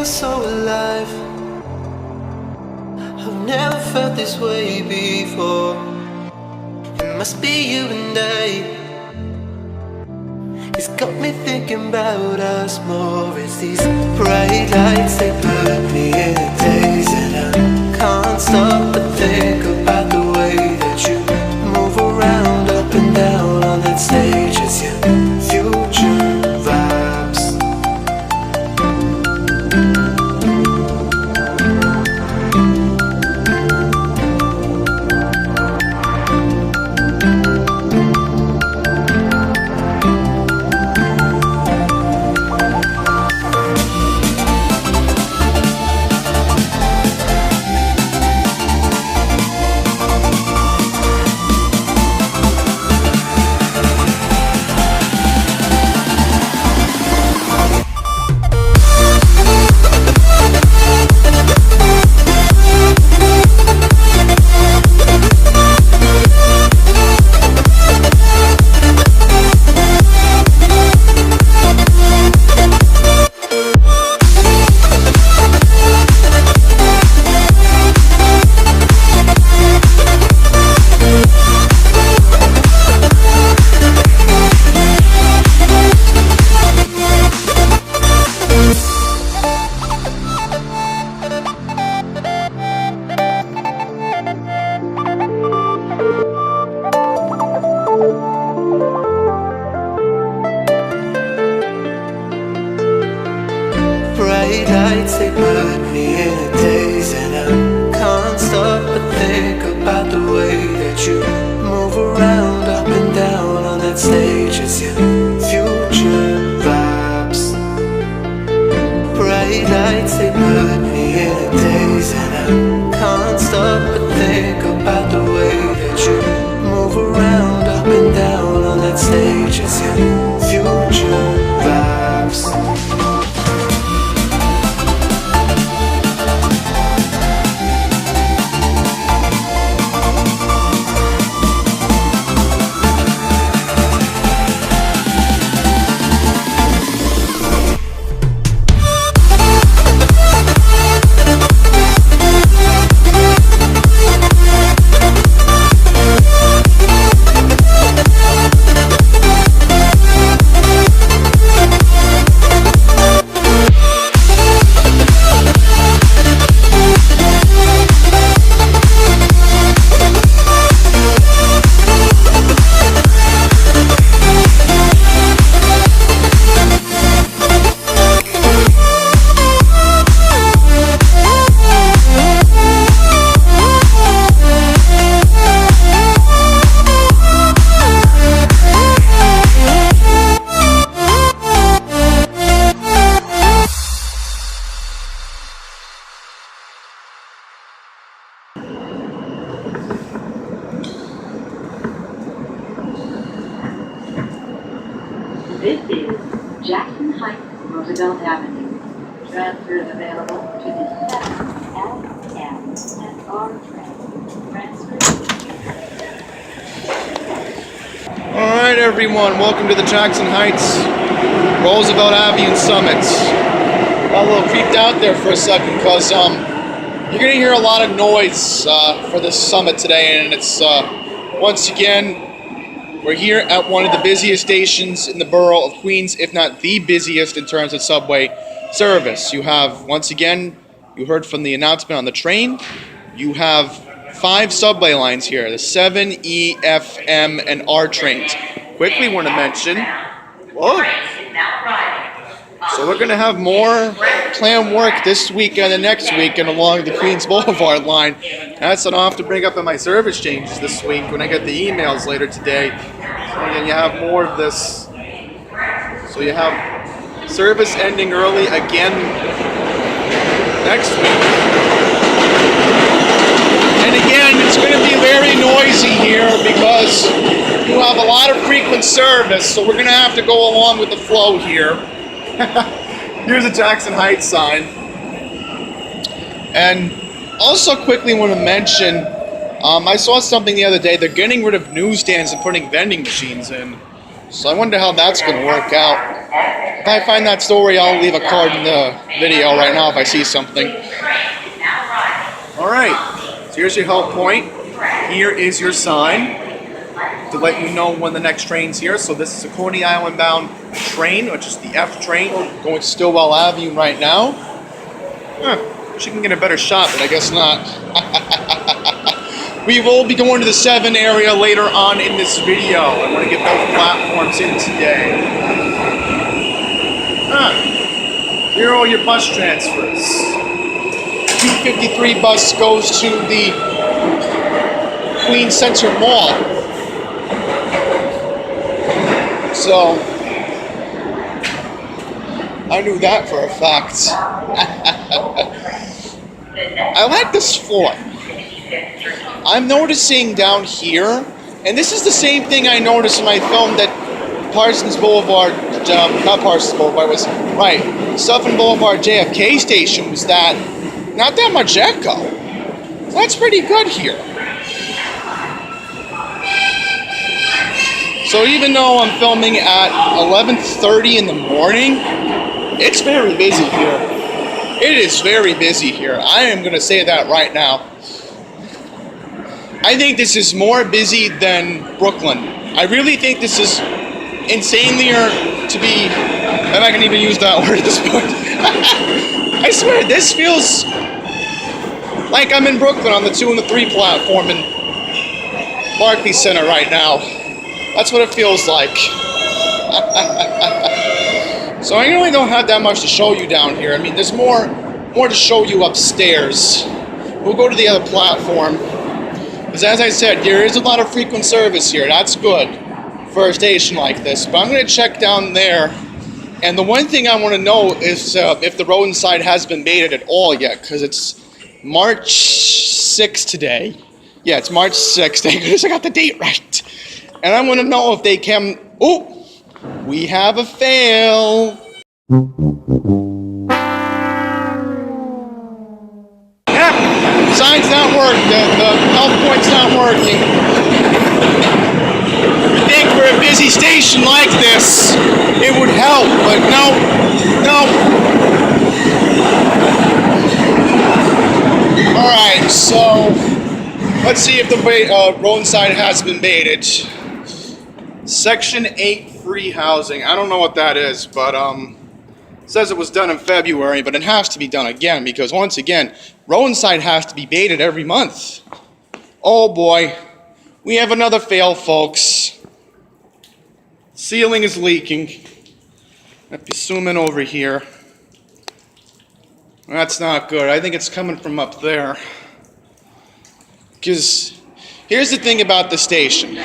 So alive, I've never felt this way before. It must be you and I. It's got me thinking about us more. It's these bright lights, they put me in a daze, and I can't stop but think about the way that you move around up and down on that stage. It's your future vibes. Bright lights, they put me in a daze, and I can't stop but think about the way that you move around up and down on that stage. It's your future vibes. Bright lights, they put me in a daze, and I can't stop but think about the way that you move around up and down on that stage. It's your future vibes. This is Jackson Heights, Roosevelt Avenue. Transfers available to the 7 M and R train. Alright everyone, welcome to the Jackson Heights, Roosevelt Avenue Summit. Got a little creeped out there for a second because you're going to hear a lot of noise for this summit today, and it's once again, we're here at one of the busiest stations in the borough of Queens, if not the busiest in terms of subway service. You have, once again, you heard from the announcement on the train, you have 5 subway lines here, the 7, E, F, M, and R trains. Quickly want to mention, whoa, so we're going to have more planned work this weekend and next weekend along the Queens Boulevard line. That's what I'll have to bring up in my service changes this week when I get the emails later today. So again, you have more of this. So you have Service ending early again next week. And again, it's going to be very noisy here because you have a lot of frequent service, so we're going to have to go along with the flow here. Here's a Jackson Heights sign. And also quickly want to mention, I saw something the other day. They're getting rid of newsstands and putting vending machines in. So I wonder how that's going to work out. If I find that story, I'll leave a card in the video right now if I see something. Alright, so here's your help point. Here is your sign to let you know when the next train's here. So this is a Coney Island bound train, which is the F train, going to Stillwell Avenue right now. She can get a better shot, but I guess not. We will be going to the 7 area later on in this video. I want to get those platforms in today. Here are all your bus transfers. 253 bus goes to the Queens Center Mall. So, I knew that for a fact. I like this floor. I'm noticing down here, and this is the same thing I noticed when I filmed at Parsons Boulevard, not Parsons Boulevard, was, right, Sutphin Boulevard JFK station, was that not that much echo. That's pretty good here. So even though I'm filming at 11:30 in the morning, it's very busy here. It is very busy here. I am going to say that right now. I think this is more busy than Brooklyn. I really think this is insanelier to be, if I can even use that word at this point. I swear, this feels like I'm in Brooklyn on the 2 and the 3 platform in Barclays Center right now. That's what it feels like. So I really don't have that much to show you down here. I mean, there's more to show you upstairs. We'll go to the other platform. Because as I said, there is a lot of frequent service here. That's good for a station like this. But I'm going to check down there. And the one thing I want to know is if the road inside has been baited at all yet. Because it's March 6th today. Yeah, it's March 6th. Thank goodness I got the date right. And I want to know if they can... Oh! We have a fail. Yeah, sign's not working. The health point's not working. You think for a busy station like this, it would help, but no. All right, so let's see if the road side has been baited. Section 8 free housing. I don't know what that is, but it says it was done in February, but it has to be done again because once again, roadside has to be baited every month. Oh boy, we have another fail, folks. Ceiling is leaking. Let me zoom in over here. That's not good. I think it's coming from up there. Because here's the thing about the station.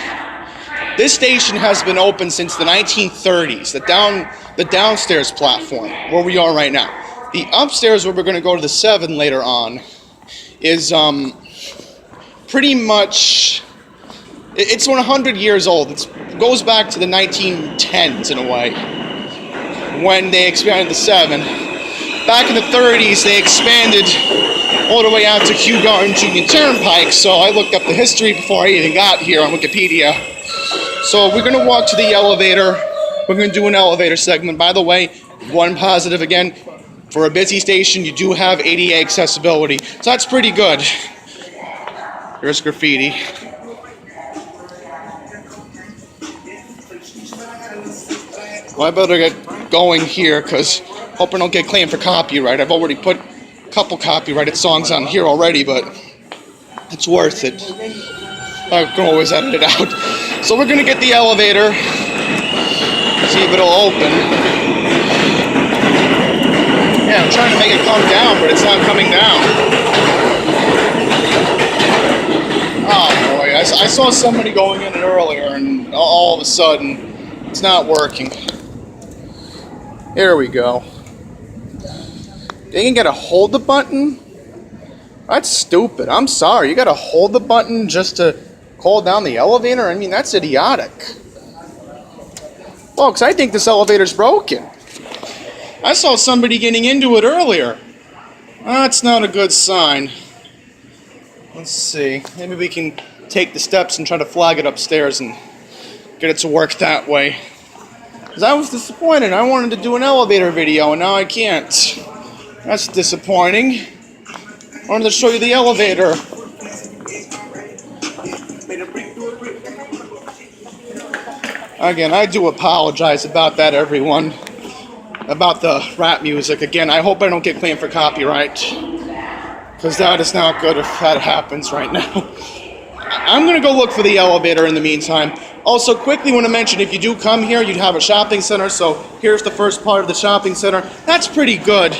This station has been open since the 1930s, the downstairs platform, where we are right now. The upstairs, where we're going to go to the 7 later on, is pretty much, it's 100 years old. It goes back to the 1910s in a way, when they expanded the 7. Back in the 30s, they expanded all the way out to Kew Garden Union Turnpike, so I looked up the history before I even got here on Wikipedia. So we're going to walk to the elevator. We're going to do an elevator segment. By the way, one positive again, for a busy station, you do have ADA accessibility. So that's pretty good. Here's graffiti. Well, I better get going here because hoping I don't get claimed for copyright. I've already put a couple copyrighted songs on here already, but it's worth it. I can always edit it out. So we're going to get the elevator, see if it'll open. Yeah, I'm trying to make it come down, but it's not coming down. Oh boy, I saw somebody going in it earlier, and all of a sudden, it's not working. Here we go. Dang, you gotta hold the button? That's stupid. I'm sorry. You gotta hold the button just to call down the elevator? I mean, that's idiotic. Folks, I think this elevator's broken. I saw somebody getting into it earlier. That's not a good sign. Let's see. Maybe we can take the steps and try to flag it upstairs and get it to work that way. Because I was disappointed. I wanted to do an elevator video and now I can't. That's disappointing. I wanted to show you the elevator. Again, I do apologize about that, everyone. About the rap music. Again, I hope I don't get claimed for copyright. Because that is not good if that happens right now. I'm going to go look for the elevator in the meantime. Also, quickly want to mention, if you do come here, you'd have a shopping center. So here's the first part of the shopping center. That's pretty good.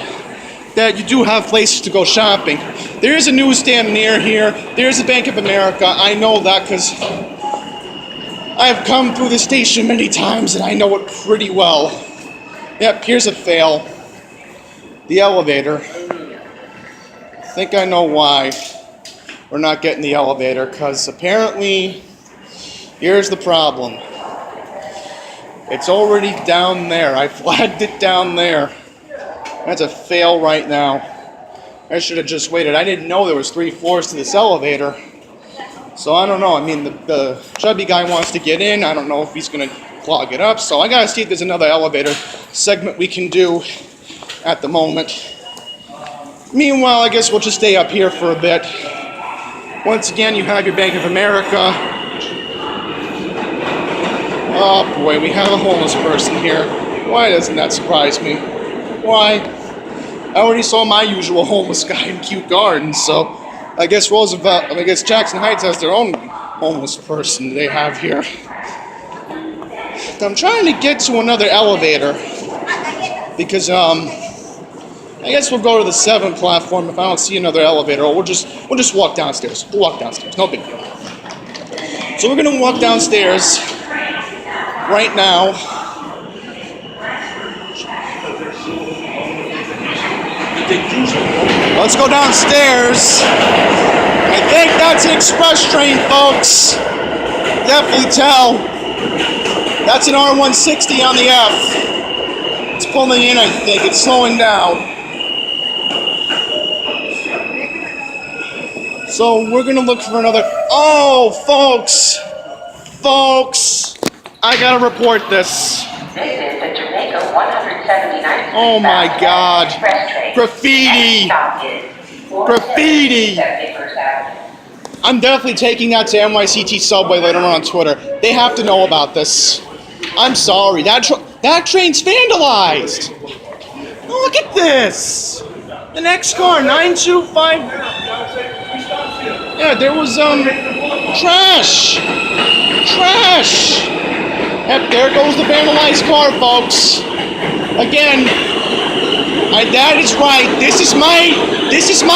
That you do have places to go shopping. There is a newsstand near here. There's a Bank of America. I know that because I've come through the station many times and I know it pretty well. Yep, here's a fail. The elevator. I think I know why we're not getting the elevator, because apparently, here's the problem. It's already down there. I flagged it down there. That's a fail right now. I should have just waited. I didn't know there was 3 floors to this elevator. So I don't know. I mean, the chubby guy wants to get in. I don't know if he's going to clog it up. So I got to see if there's another elevator segment we can do at the moment. Meanwhile, I guess we'll just stay up here for a bit. Once again, you have your Bank of America. Oh boy, we have a homeless person here. Why doesn't that surprise me? Why? I already saw my usual homeless guy in Kew Gardens, so I guess Jackson Heights has their own homeless person they have here. I'm trying to get to another elevator because I guess we'll go to the 7th platform if I don't see another elevator, or we'll just walk downstairs. We'll walk downstairs, no big deal. So we're gonna walk downstairs right now. Let's go downstairs. I think that's an express train, folks. Definitely tell. That's an R160 on the F. It's pulling in, I think. It's slowing down. So we're gonna look for another. Oh, folks, I gotta report this. This is the Jamaica 179th. Oh my God! Graffiti! Graffiti! I'm definitely taking that to NYCT Subway later on Twitter. They have to know about this. I'm sorry. That train's vandalized. Oh, look at this. The next car, 925. Yeah, there was trash. Yep, there goes the vandalized car, folks. Again, that is right. This is my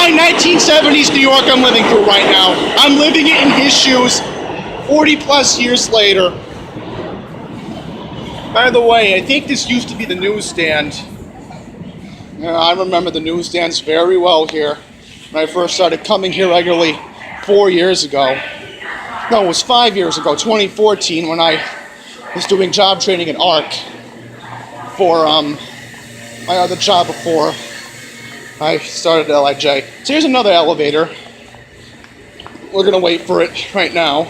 1970s New York I'm living through right now. I'm living it in his shoes 40 plus years later. By the way, I think this used to be the newsstand. I remember the newsstands very well here when I first started coming here regularly 4 years ago. No, it was 5 years ago, 2014, when I was doing job training at ARC for my other job before I started at LIJ. So here's another elevator. We're gonna wait for it right now.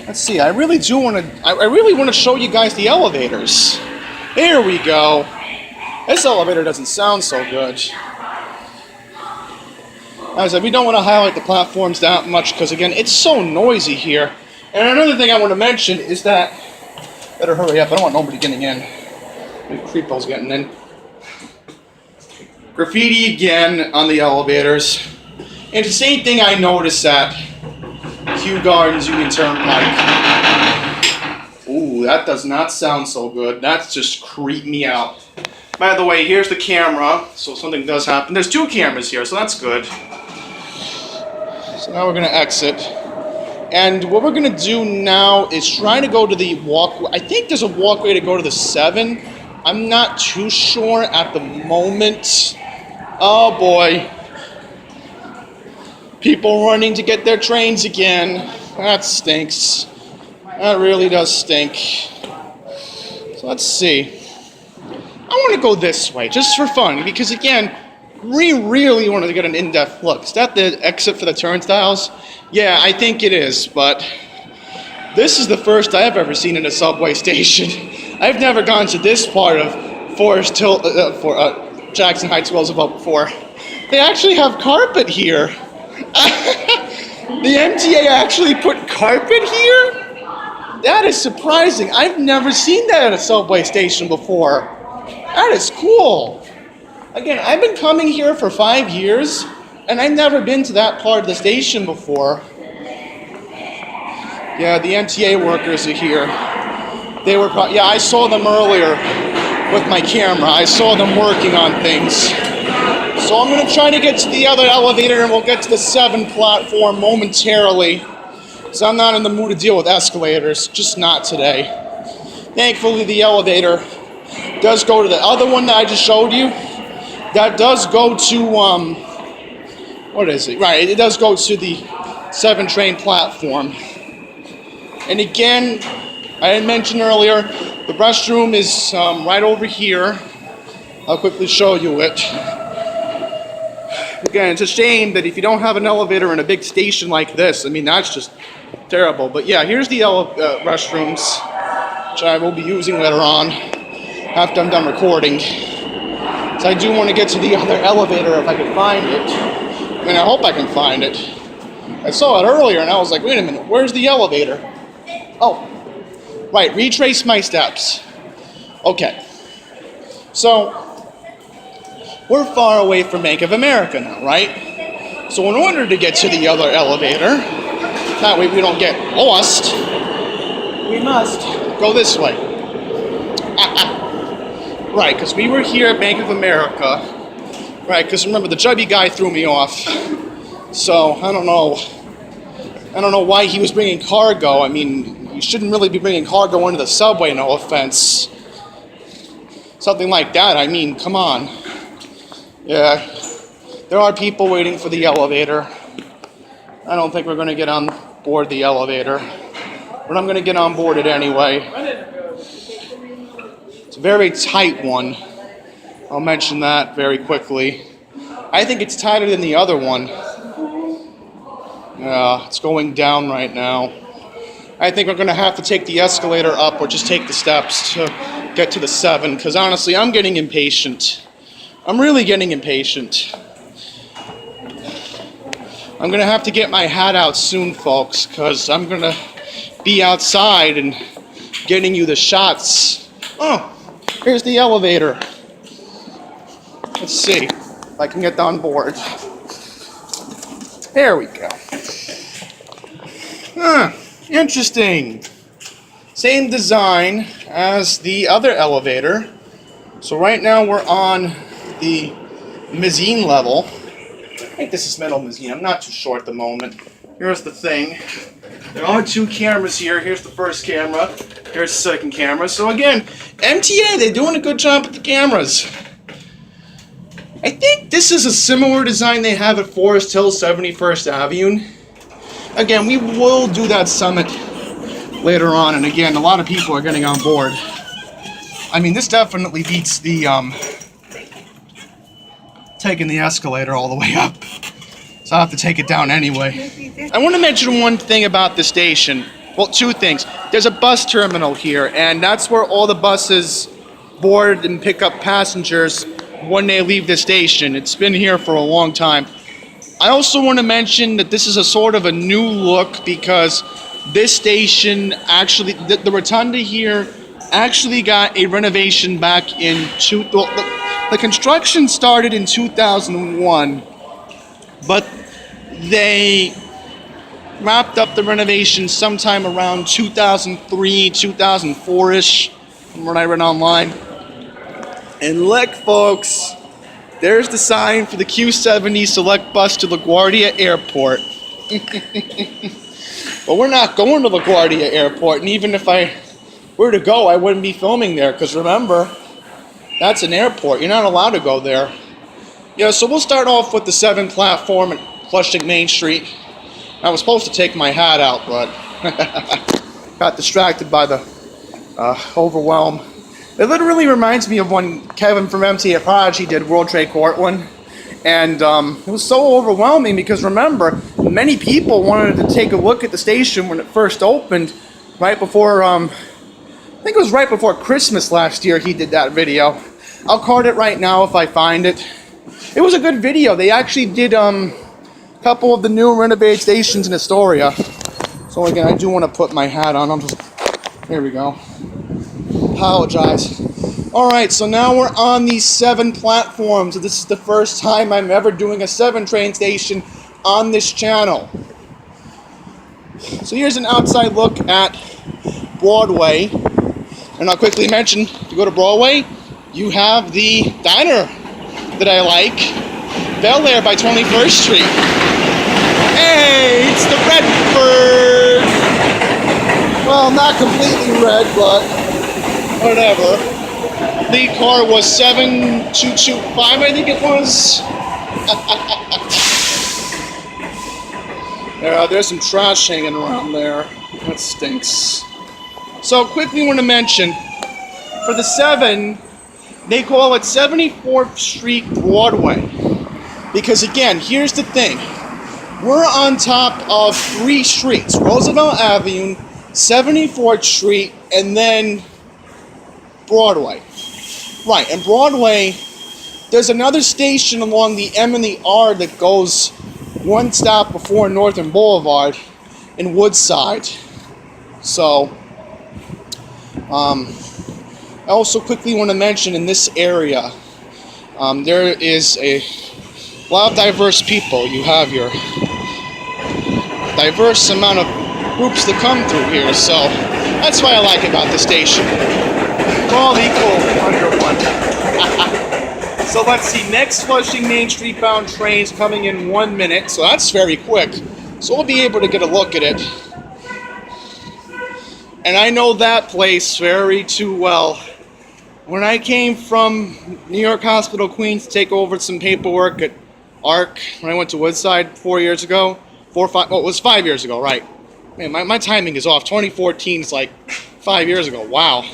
Let's see. I really want to show you guys the elevators. Here we go. This elevator doesn't sound so good. As I said, we don't want to highlight the platforms that much because, again, it's so noisy here. And another thing I want to mention is that, better hurry up, I don't want nobody getting in. The creepos getting in. Graffiti again on the elevators. And it's the same thing I noticed at Kew Gardens Union Turnpike. Ooh, that does not sound so good. That's just creeped me out. By the way, here's the camera, so if something does happen. There's 2 cameras here, so that's good. So now we're gonna exit. And what we're gonna do now is try to go to the walkway. I think there's a walkway to go to the 7. I'm not too sure at the moment. Oh boy. People running to get their trains again. That stinks. That really does stink. So let's see. I want to go this way, just for fun, because again, we really wanted to get an in-depth look. Is that the exit for the turnstiles? Yeah, I think it is, but this is the first I've ever seen in a subway station. I've never gone to this part of Jackson Heights, Roosevelt before. They actually have carpet here. The MTA actually put carpet here? That is surprising. I've never seen that at a subway station before. That is cool. Again, I've been coming here for 5 years, and I've never been to that part of the station before. Yeah, the MTA workers are here. They were, yeah, I saw them earlier with my camera. I saw them working on things. So I'm gonna try to get to the other elevator, and we'll get to the 7 platform momentarily. So I'm not in the mood to deal with escalators, just not today. Thankfully, the elevator does go to the other one that I just showed you. That does go to, what is it? Right, it does go to the 7 train platform. And again, I had mentioned earlier, the restroom is right over here. I'll quickly show you it. Again, it's a shame that if you don't have an elevator in a big station like this, I mean, that's just terrible. But yeah, here's the restrooms, which I will be using later on after I'm done recording. So I do want to get to the other elevator if I can find it. I mean, I hope I can find it. I saw it earlier and I was like, wait a minute, where's the elevator? Oh, right, retrace my steps. Okay. So, we're far away from Bank of America now, right? So in order to get to the other elevator, that way we don't get lost, we must go this way. Right, because we were here at Bank of America. Right, because remember, the chubby guy threw me off. So, I don't know why he was bringing cargo. I mean, you shouldn't really be bringing cargo into the subway, no offense. Something like that, I mean, come on. Yeah, there are people waiting for the elevator. I don't think we're going to get on board the elevator, but I'm going to get on board it anyway. It's a very tight one. I'll mention that very quickly. I think it's tighter than the other one. Yeah, it's going down right now. I think we're going to have to take the escalator up or just take the steps to get to the 7, because honestly, I'm getting impatient. I'm really getting impatient. I'm going to have to get my hat out soon, folks, because I'm going to be outside and getting you the shots. Oh, here's the elevator. Let's see if I can get on board. There we go. Interesting. Same design as the other elevator. So right now we're on the mezzanine level. I think this is middle mezzanine. I'm not too sure at the moment. Here's the thing. There are 2 cameras here. Here's the first camera. Here's the second camera. So again, MTA, they're doing a good job with the cameras. I think this is a similar design they have at Forest Hill 71st Avenue. Again, we will do that summit later on, and again, a lot of people are getting on board. I mean, this definitely beats the taking the escalator all the way up. So I'll have to take it down anyway. I want to mention one thing about the station. Well, 2 things. There's a bus terminal here, and that's where all the buses board and pick up passengers when they leave the station. It's been here for a long time. I also want to mention that this is a sort of a new look because this station actually, the rotunda here actually got a renovation back in the construction started in 2001, but they wrapped up the renovation sometime around 2003, 2004-ish, from what I read online. And look, folks, there's the sign for the Q70 Select Bus to LaGuardia Airport. But we're not going to LaGuardia Airport, and even if I were to go, I wouldn't be filming there, because remember, that's an airport. You're not allowed to go there. Yeah, so we'll start off with the 7 platform at Flushing Main Street. I was supposed to take my hat out, but got distracted by the overwhelm. It literally reminds me of when Kevin from MTA Prodigy did World Trade Court one. And it was so overwhelming because remember, many people wanted to take a look at the station when it first opened, right before, I think it was right before Christmas last year he did that video. I'll card it right now if I find it. It was a good video. They actually did a couple of the new renovated stations in Astoria. So again, I do want to put my hat on. There we go. Apologize. Alright, so now we're on these 7 platforms. This is the first time I'm ever doing a 7 train station on this channel. So here's an outside look at Broadway. And I'll quickly mention, if you go to Broadway, you have the diner that I like, Bel Air by 21st Street. Hey, it's the Redbird! Well, not completely red, but whatever. Lead car was 7225, I think it was. There's some trash hanging around there. That stinks. So quickly want to mention, for the 7, they call it 74th Street Broadway. Because again, here's the thing. We're on top of 3 streets. Roosevelt Avenue, 74th Street, and then Broadway. Right, and Broadway, there's another station along the M and the R that goes one stop before Northern Boulevard in Woodside. So, I also quickly want to mention in this area, there is a lot of diverse people. You have your diverse amount of groups that come through here, so that's what I like about the station. We're all equal under one. So let's see, next Flushing Main Street bound train's coming in 1 minute, so that's very quick. So we'll be able to get a look at it. And I know that place very too well. When I came from New York Hospital Queens to take over some paperwork at ARC, when I went to Woodside 4 years ago, it was 5 years ago, right. Man, my timing is off. 2014 is like 5 years ago, wow.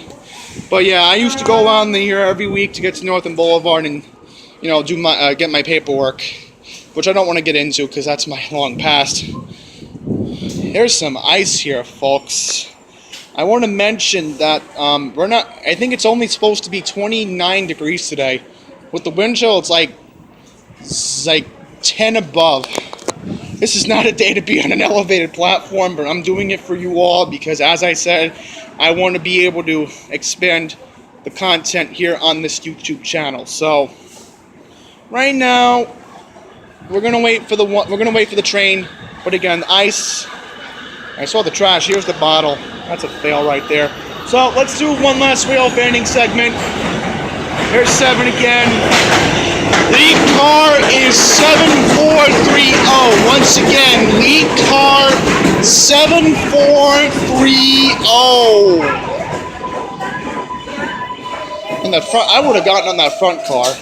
But yeah, I used to go on here every week to get to Northern Boulevard and, you know, do my get my paperwork, which I don't want to get into because that's my long past. There's some ice here, folks. I want to mention that I think it's only supposed to be 29 degrees today. With the wind chill, it's like 10 above. This is not a day to be on an elevated platform, but I'm doing it for you all because, as I said, I want to be able to expand the content here on this YouTube channel. So, right now, we're gonna wait for the train. But again, ice. I saw the trash. Here's the bottle. That's a fail right there. So let's do one last rail fanning segment. Here's 7 again. Lead car is 7430. Once again, lead car 7430. In the front, I would have gotten on that front car.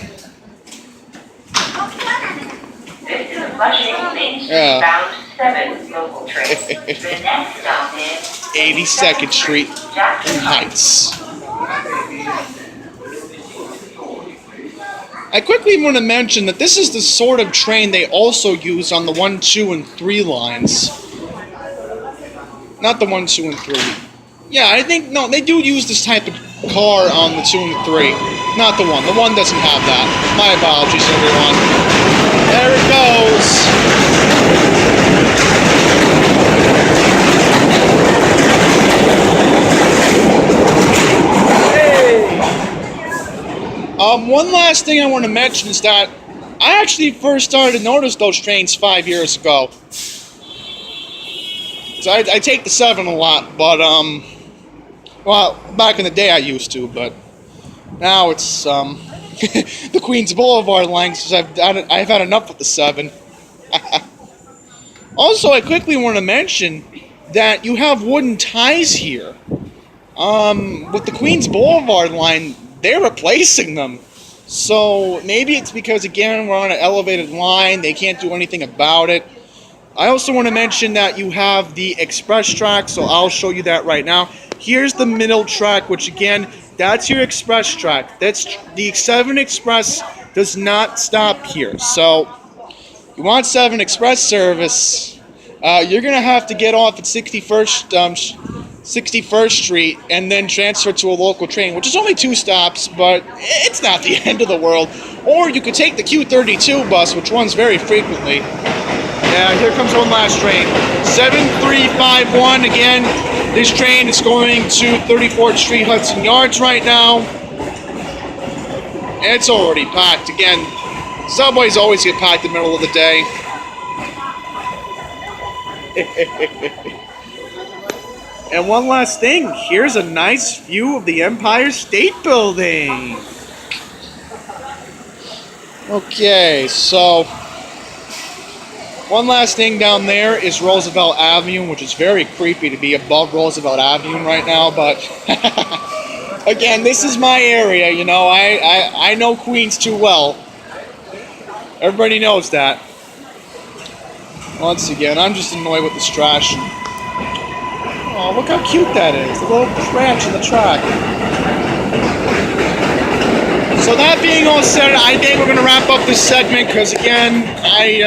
This is a Flushing Main Street Yeah. bound 7 local train. The next stop is 82nd Street Jackson in Heights. I quickly want to mention that this is the sort of train they also use on the 1, 2, and 3 lines. Not the 1, 2, and 3. Yeah, I think, no, they do use this type of car on the 2 and 3. Not the 1. The 1 doesn't have that. My apologies, everyone. There it goes. One last thing I want to mention is that I actually first started to notice those trains 5 years ago. So I take the 7 a lot, but well, back in the day I used to, but now it's the Queens Boulevard line, because I've had enough of the 7. Also, I quickly want to mention that you have wooden ties here. With the Queens Boulevard line, they're replacing them. So maybe it's because, again, we're on an elevated line. They can't do anything about it. I also want to mention that you have the express track, so I'll show you that right now. Here's the middle track, which, again, that's your express track. That's the 7 Express does not stop here. So you want 7 Express service, you're going to have to get off at 61st Street and then transfer to a local train, which is only 2 stops, but it's not the end of the world. Or you could take the Q32 bus, which runs very frequently. Yeah, here comes one last train. 7351, again, this train is going to 34th Street Hudson Yards right now. And it's already packed. Again, subways always get packed in the middle of the day. And one last thing, here's a nice view of the Empire State Building. Okay, so one last thing down there is Roosevelt Avenue, which is very creepy to be above Roosevelt Avenue right now, but again, this is my area, you know, I know Queens too well. Everybody knows that. Once again, I'm just annoyed with this trash. Oh, look how cute that is. The little branch in the track. So that being all said, I think we're going to wrap up this segment because, again, I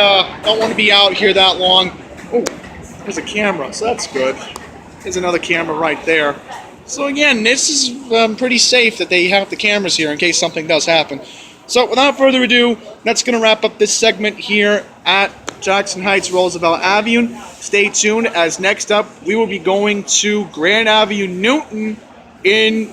don't want to be out here that long. Oh, there's a camera, so that's good. There's another camera right there. So, again, this is pretty safe that they have the cameras here in case something does happen. So, without further ado, that's going to wrap up this segment here at Jackson Heights, Roosevelt Avenue. Stay tuned, as next up, we will be going to Grand Avenue, Newton in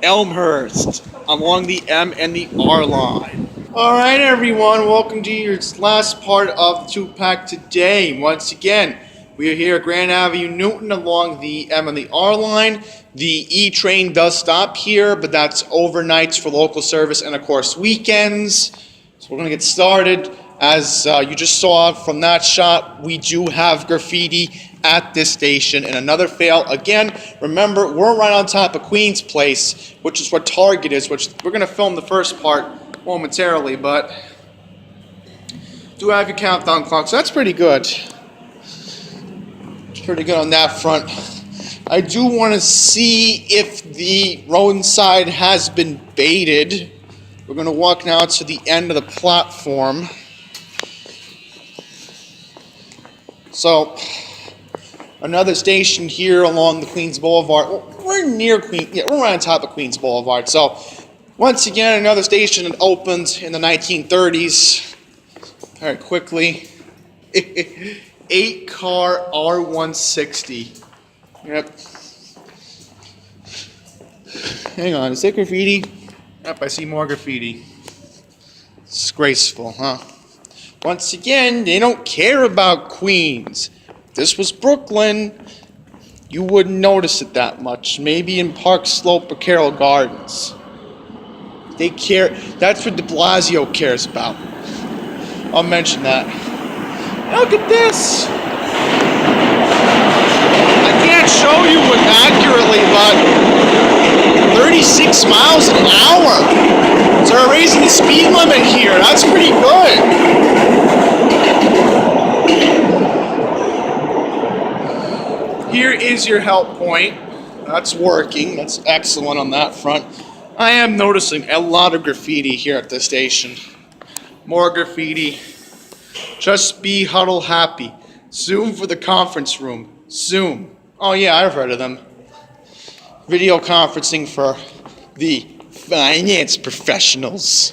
Elmhurst, along the M and the R line. Alright everyone, welcome to your last part of the 2-pack today. Once again, we are here at Grand Avenue, Newton, along the M and the R line. The E train does stop here, but that's overnights for local service and, of course, weekends. So we're going to get started. As you just saw from that shot, we do have graffiti at this station. And another fail, again, remember, we're right on top of Queen's Place, which is where Target is, which we're going to film the first part momentarily, but do have your countdown clock, so that's pretty good. It's pretty good on that front. I do want to see if the roadside has been baited. We're going to walk now to the end of the platform. So, another station here along the Queens Boulevard. We're near we're right on top of Queens Boulevard. So, once again, another station that opened in the 1930s. All right, quickly. 8-car R160. Yep. Hang on, is that graffiti? Yep, I see more graffiti. Disgraceful, huh? Once again, they don't care about Queens. If this was Brooklyn, you wouldn't notice it that much. Maybe in Park Slope or Carroll Gardens. They care. That's what de Blasio cares about. I'll mention that. Look at this. I can't show you it accurately, but 36 miles an hour. So they're raising the speed limit here. That's pretty good. Here is your help point. That's working. That's excellent on that front. I am noticing a lot of graffiti here at the station. More graffiti. Just be huddle happy. Zoom for the conference room. Zoom. Oh yeah, I've heard of them. Video conferencing for the finance professionals.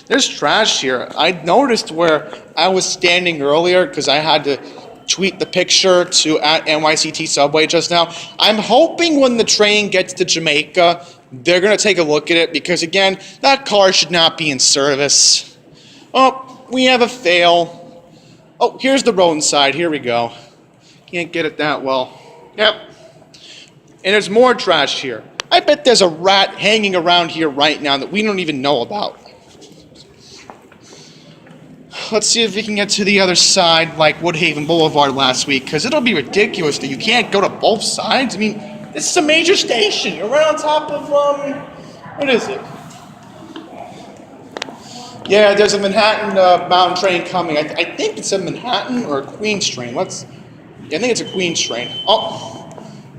There's trash here. I noticed where I was standing earlier because I had to tweet the picture to at NYCT Subway just now. I'm hoping when the train gets to Jamaica, they're going to take a look at it because, again, that car should not be in service. Oh, we have a fail. Oh, here's the roadside. Here we go. Can't get it that well. Yep. And there's more trash here. I bet there's a rat hanging around here right now that we don't even know about. let's see if we can get to the other side, like Woodhaven Boulevard last week, because it'll be ridiculous that you can't go to both sides. I mean, this is a major station. You're right on top of, what is it? Yeah, there's a Manhattan bound train coming. I think it's a Manhattan or a Queens train. I think it's a Queens train. Oh,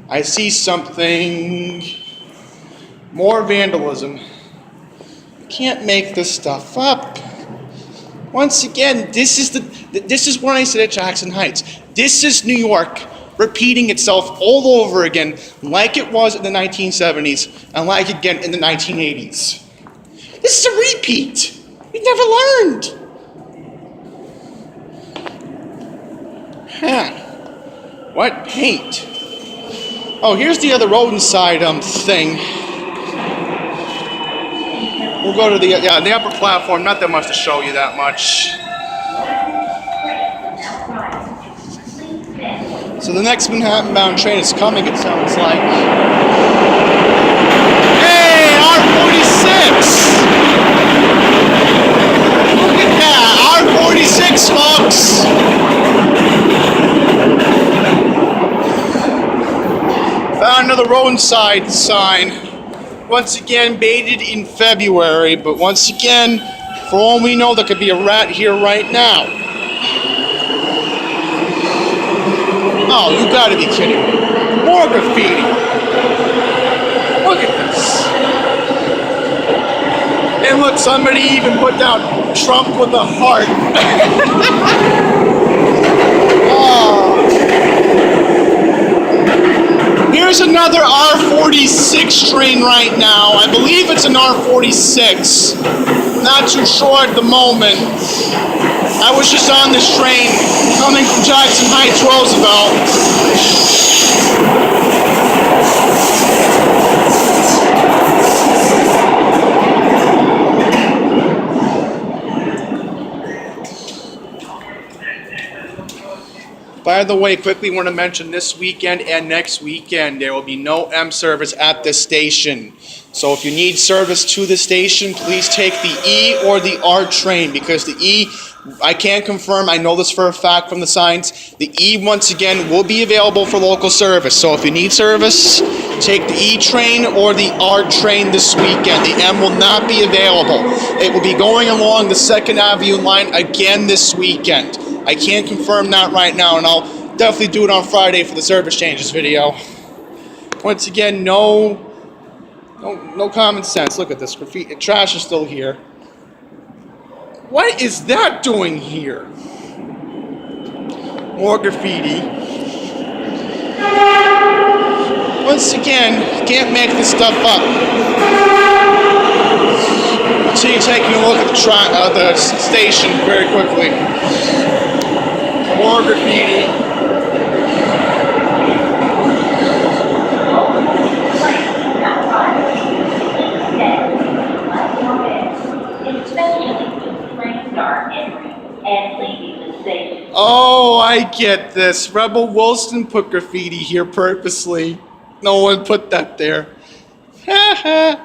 I see something. More vandalism. Can't make this stuff up. Once again, this is what I said at Jackson Heights. This is New York repeating itself all over again, like it was in the 1970s and like again in the 1980s. This is a repeat. We never learned. Huh. What paint? Oh, here's the other road inside thing. We'll go to the upper platform. Not that much to show you that much. So the next Manhattan-bound train is coming, it sounds like. Hey, R46! Look at that, R46, folks! Found another roadside sign. Once again, baited in February, but once again, for all we know, there could be a rat here right now. Oh, you gotta be kidding me. More graffiti. Look at this. And look, somebody even put down Trump with a heart. Oh. Here's another R46 train right now. I believe it's an R46. Not too sure at the moment. I was just on this train coming from Jackson Heights, Roosevelt. By the way, quickly want to mention this weekend and next weekend, there will be no M service at this station. So if you need service to the station, please take the E or the R train, because the E, I can't confirm, I know this for a fact from the signs, the E once again will be available for local service. So if you need service, take the E train or the R train this weekend. The M will not be available. It will be going along the 2nd Avenue line again this weekend. I can't confirm that right now, and I'll definitely do it on Friday for the service changes video. Once again, no common sense. Look at this graffiti. Trash is still here. What is that doing here? More graffiti. Once again, can't make this stuff up. So you're taking a look at the station very quickly. More graffiti. Oh, I get this. Rebel Wilson put graffiti here purposely. No one put that there. I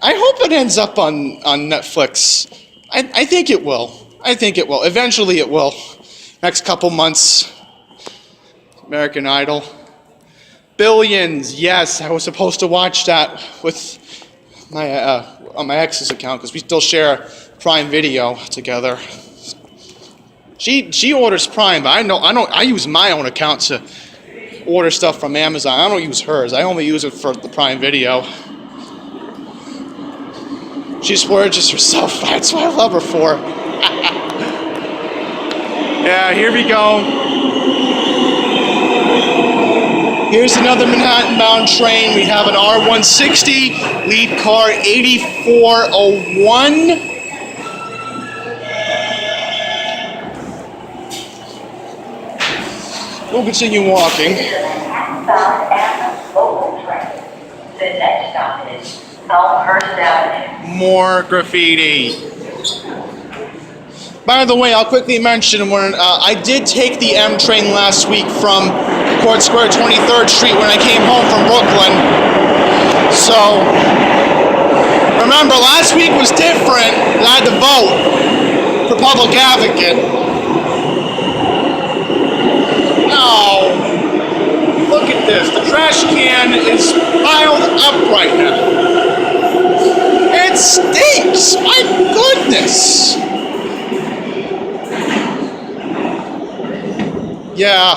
hope it ends up on Netflix. I think it will. I think it will. Eventually it will. Next couple months. American Idol. Billions. Yes, I was supposed to watch that with my on my ex's account, because we still share Prime Video together. She orders Prime, but I use my own account to order stuff from Amazon. I don't use hers. I only use it for the Prime Video. She splurges herself. That's what I love her for. Yeah, here we go. Here's another Manhattan-bound train. We have an R160, lead car 8401. We'll continue walking. The next stop is Elmhurst Avenue. More graffiti. By the way, I'll quickly mention when I did take the M train last week from Court Square 23rd Street when I came home from Brooklyn. So, remember, last week was different. I had to vote. for public advocate. No. Look at this. The trash can is piled up right now. It stinks. My goodness. Yeah,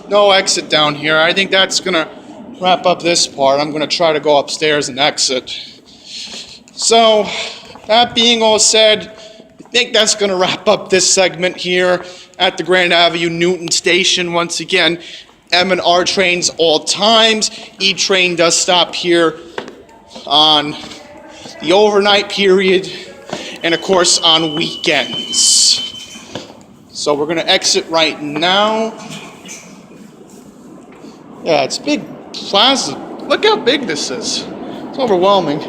no exit down here. I think that's gonna wrap up this part. I'm gonna try to go upstairs and exit. So, that being all said, I think that's gonna wrap up this segment here at the Grand Avenue Newton Station. Once again, M and R trains all times. E train does stop here on the overnight period and of course on weekends. So we're gonna exit right now. Yeah, it's big plaza. Look how big this is. It's overwhelming.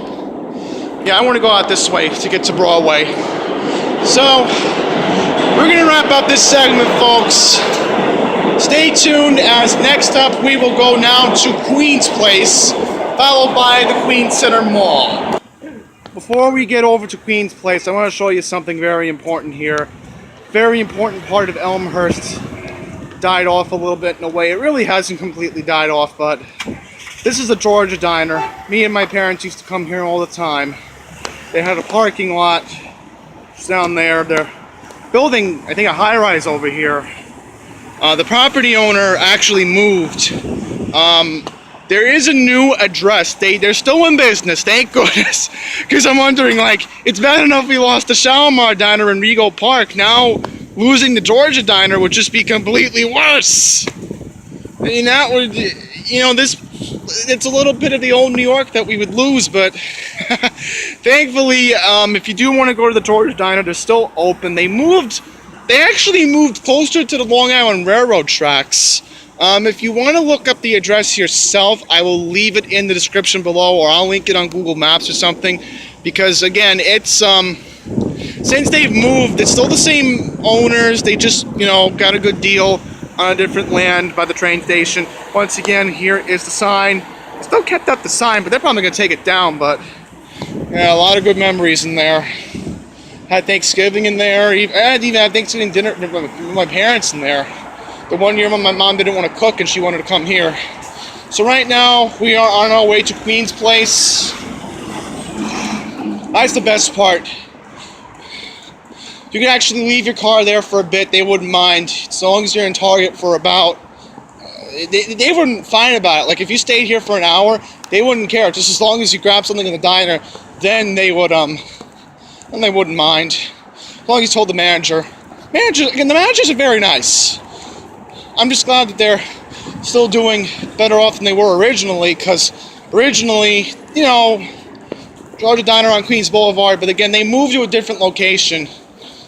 Yeah, I want to go out this way to get to Broadway. So we're gonna wrap up this segment, folks. Stay tuned, as next up we will go now to Queen's Place, followed by the Queens Center Mall. Before we get over to Queen's Place, I want to show you something very important here. Very important part of Elmhurst died off a little bit in a way. It really hasn't completely died off, but this is the Georgia Diner. Me and my parents used to come here all the time. They had a parking lot just down there. They're building, I think, a high-rise over here. The property owner actually moved. There is a new address. They're still in business, thank goodness. Because I'm wondering, like, it's bad enough we lost the Shalimar Diner in Rego Park. Now, losing the Georgia Diner would just be completely worse. I mean, that would, you know, it's a little bit of the old New York that we would lose, but thankfully, if you do want to go to the Georgia Diner, they're still open. They actually moved closer to the Long Island Railroad tracks. If you want to look up the address yourself, I will leave it in the description below, or I'll link it on Google Maps or something, because again, it's since they've moved, it's still the same owners. They just, you know, got a good deal on a different land by the train station. Once again, here is the sign. Still kept up the sign, but they're probably going to take it down, but yeah, a lot of good memories in there. Had Thanksgiving in there. I even had Thanksgiving dinner with my parents in there. The one year when my mom didn't want to cook and she wanted to come here. So right now, we are on our way to Queen's Place. That's the best part. You can actually leave your car there for a bit. They wouldn't mind. As long as you're in Target for about... They wouldn't find about it. Like, if you stayed here for an hour, they wouldn't care. Just as long as you grab something in the diner, then they would, then they wouldn't mind. As long as you told the manager. And the managers are very nice. I'm just glad that they're still doing better off than they were originally, because originally, you know, Georgia Diner on Queens Boulevard, but again, they moved to a different location.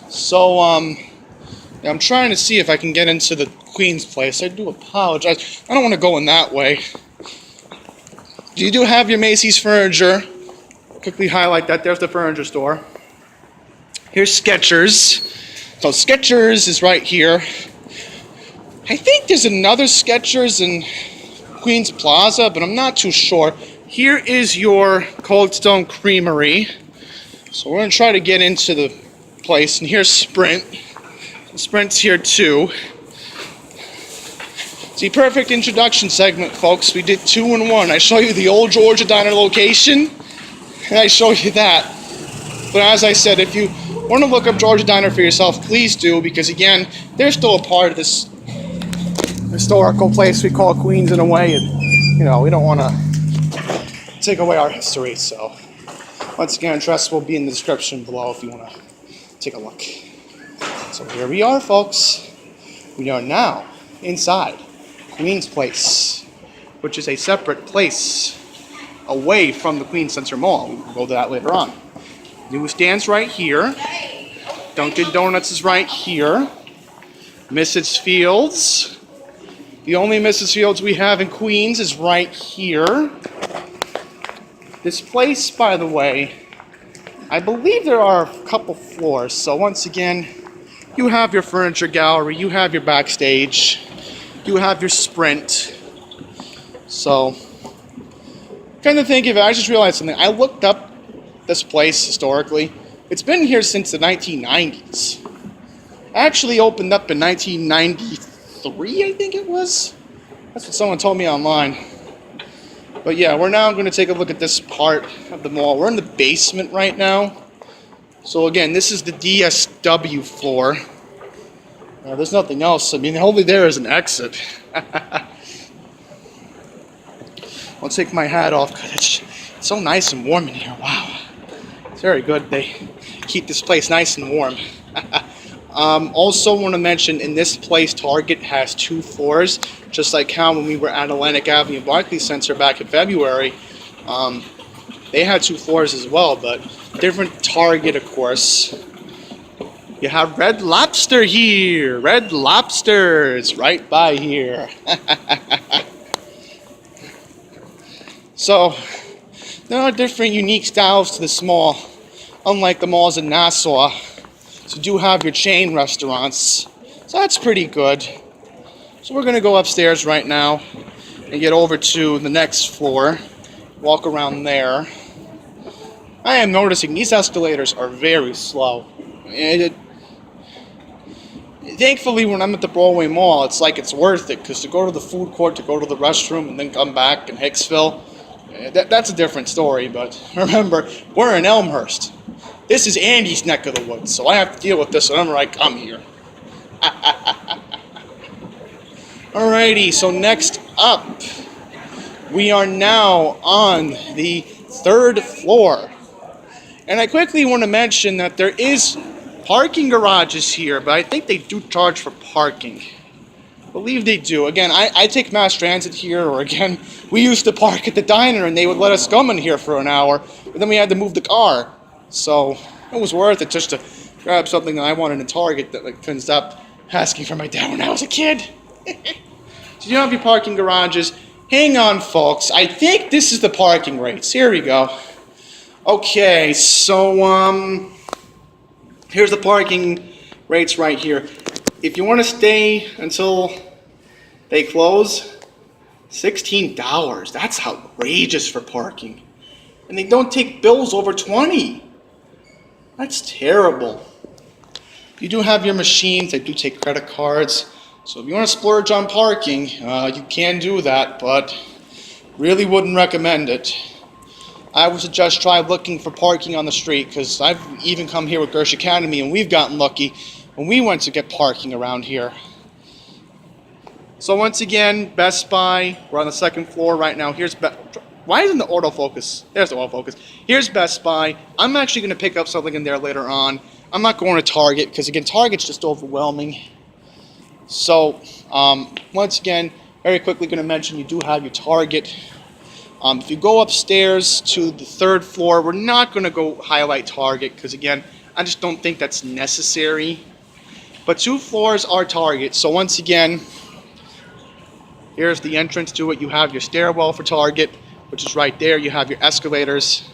So, I'm trying to see if I can get into the Queen's Place. I do apologize. I don't want to go in that way. You do have your Macy's furniture. Quickly highlight that. There's the furniture store. Here's Skechers. So Skechers is right here. I think there's another Skechers in Queens Plaza, but I'm not too sure. Here is your Cold Stone Creamery. So we're going to try to get into the place. And here's Sprint. Sprint's here too. See, perfect introduction segment, folks. We did 2 in 1. I show you the old Georgia Diner location, and I show you that. But as I said, if you want to look up Georgia Diner for yourself, please do, because again, they're still a part of this historical place we call Queens in a way, and you know, we don't want to take away our history. So once again, address will be in the description below if you want to take a look. So here we are, folks. We are now inside Queen's Place, which is a separate place away from the Queens Center Mall. We'll go to that later on. Newsstand's right here. Dunkin' Donuts is right here. Mrs. Fields. The only Mrs. Fields we have in Queens is right here. This place, by the way, I believe there are a couple floors. So once again, you have your furniture gallery, you have your backstage, you have your Sprint. So, kind of think of it, I just realized something. I looked up this place historically. It's been here since the 1990s. Actually opened up in 1993, I think it was. That's what someone told me online. But yeah, we're now going to take a look at this part of the mall. We're in the basement right now. So again, this is the DSW floor. There's nothing else. I mean, only there is an exit. I'll take my hat off because it's so nice and warm in here. Wow. It's very good. They keep this place nice and warm. Also want to mention, in this place, Target has 2 floors, just like how when we were at Atlantic Avenue Barclays Center back in February, they had 2 floors as well, but different Target, of course. You have Red Lobster here. Red Lobster's right by here. So, there are different unique styles to this mall, unlike the malls in Nassau. So you do have your chain restaurants, so that's pretty good. So we're going to go upstairs right now and get over to the next floor, walk around there. I am noticing these escalators are very slow. Thankfully, when I'm at the Broadway Mall, it's like it's worth it, because to go to the food court, to go to the restroom, and then come back in Hicksville, that's a different story. But remember, we're in Elmhurst. This is Andy's neck of the woods, so I have to deal with this whenever I come here. Alrighty, so next up, we are now on the 3rd floor. And I quickly want to mention that there is parking garages here, but I think they do charge for parking. I believe they do. Again, I take mass transit here, or again, we used to park at the diner and they would let us come in here for an hour, but then we had to move the car. So it was worth it just to grab something that I wanted in Target that like couldn't stop asking for my dad when I was a kid. So you have your parking garages. Hang on, folks. I think this is the parking rates. Here we go. Okay, so here's the parking rates right here. If you want to stay until they close, $16. That's outrageous for parking. And they don't take bills over 20. That's terrible. You do have your machines. They do take credit cards. So if you want to splurge on parking, you can do that, but really wouldn't recommend it. I would suggest try looking for parking on the street, because I've even come here with Gersh Academy and we've gotten lucky when we went to get parking around here. So once again, Best Buy. We're on the 2nd floor right now. Why isn't the autofocus? There's the autofocus. Here's Best Buy. I'm actually going to pick up something in there later on. I'm not going to Target because, again, Target's just overwhelming. So, once again, very quickly going to mention you do have your Target. If you go upstairs to the 3rd floor, we're not going to go highlight Target because, again, I just don't think that's necessary. But 2 floors are Target. So once again, here's the entrance to it. You have your stairwell for Target, which is right there. You have your escalators.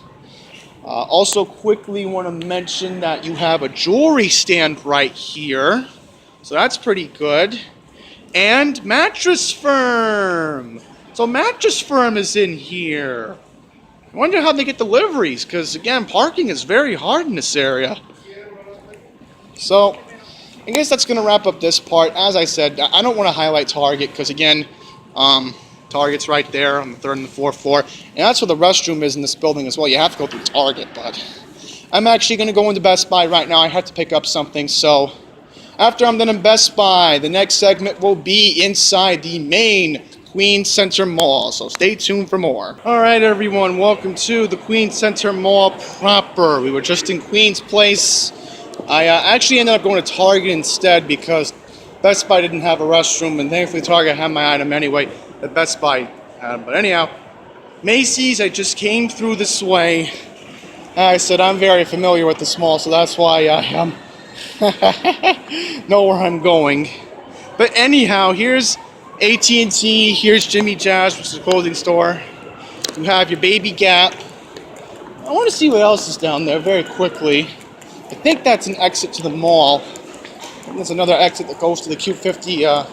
Also quickly want to mention that you have a jewelry stand right here. So that's pretty good. And Mattress Firm. So Mattress Firm is in here. I wonder how they get deliveries, because again, parking is very hard in this area. So I guess that's going to wrap up this part. As I said, I don't want to highlight Target because, again, Target's right there on the 3rd and the 4th floor. And that's where the restroom is in this building as well. You have to go through Target, but I'm actually going to go into Best Buy right now. I have to pick up something. So after I'm done in Best Buy, the next segment will be inside the main Queens Center Mall. So stay tuned for more. All right, everyone. Welcome to the Queens Center Mall proper. We were just in Queens Place. I actually ended up going to Target instead because Best Buy didn't have a restroom, and thankfully Target had my item anyway that Best Buy had. But anyhow, Macy's, I just came through this way. I said I'm very familiar with this mall, so that's why I know where I'm going. But anyhow, here's AT&T, here's Jimmy Jazz, which is a clothing store. You have your Baby Gap. I want to see what else is down there very quickly. I think that's an exit to the mall. And there's another exit that goes to the Q50,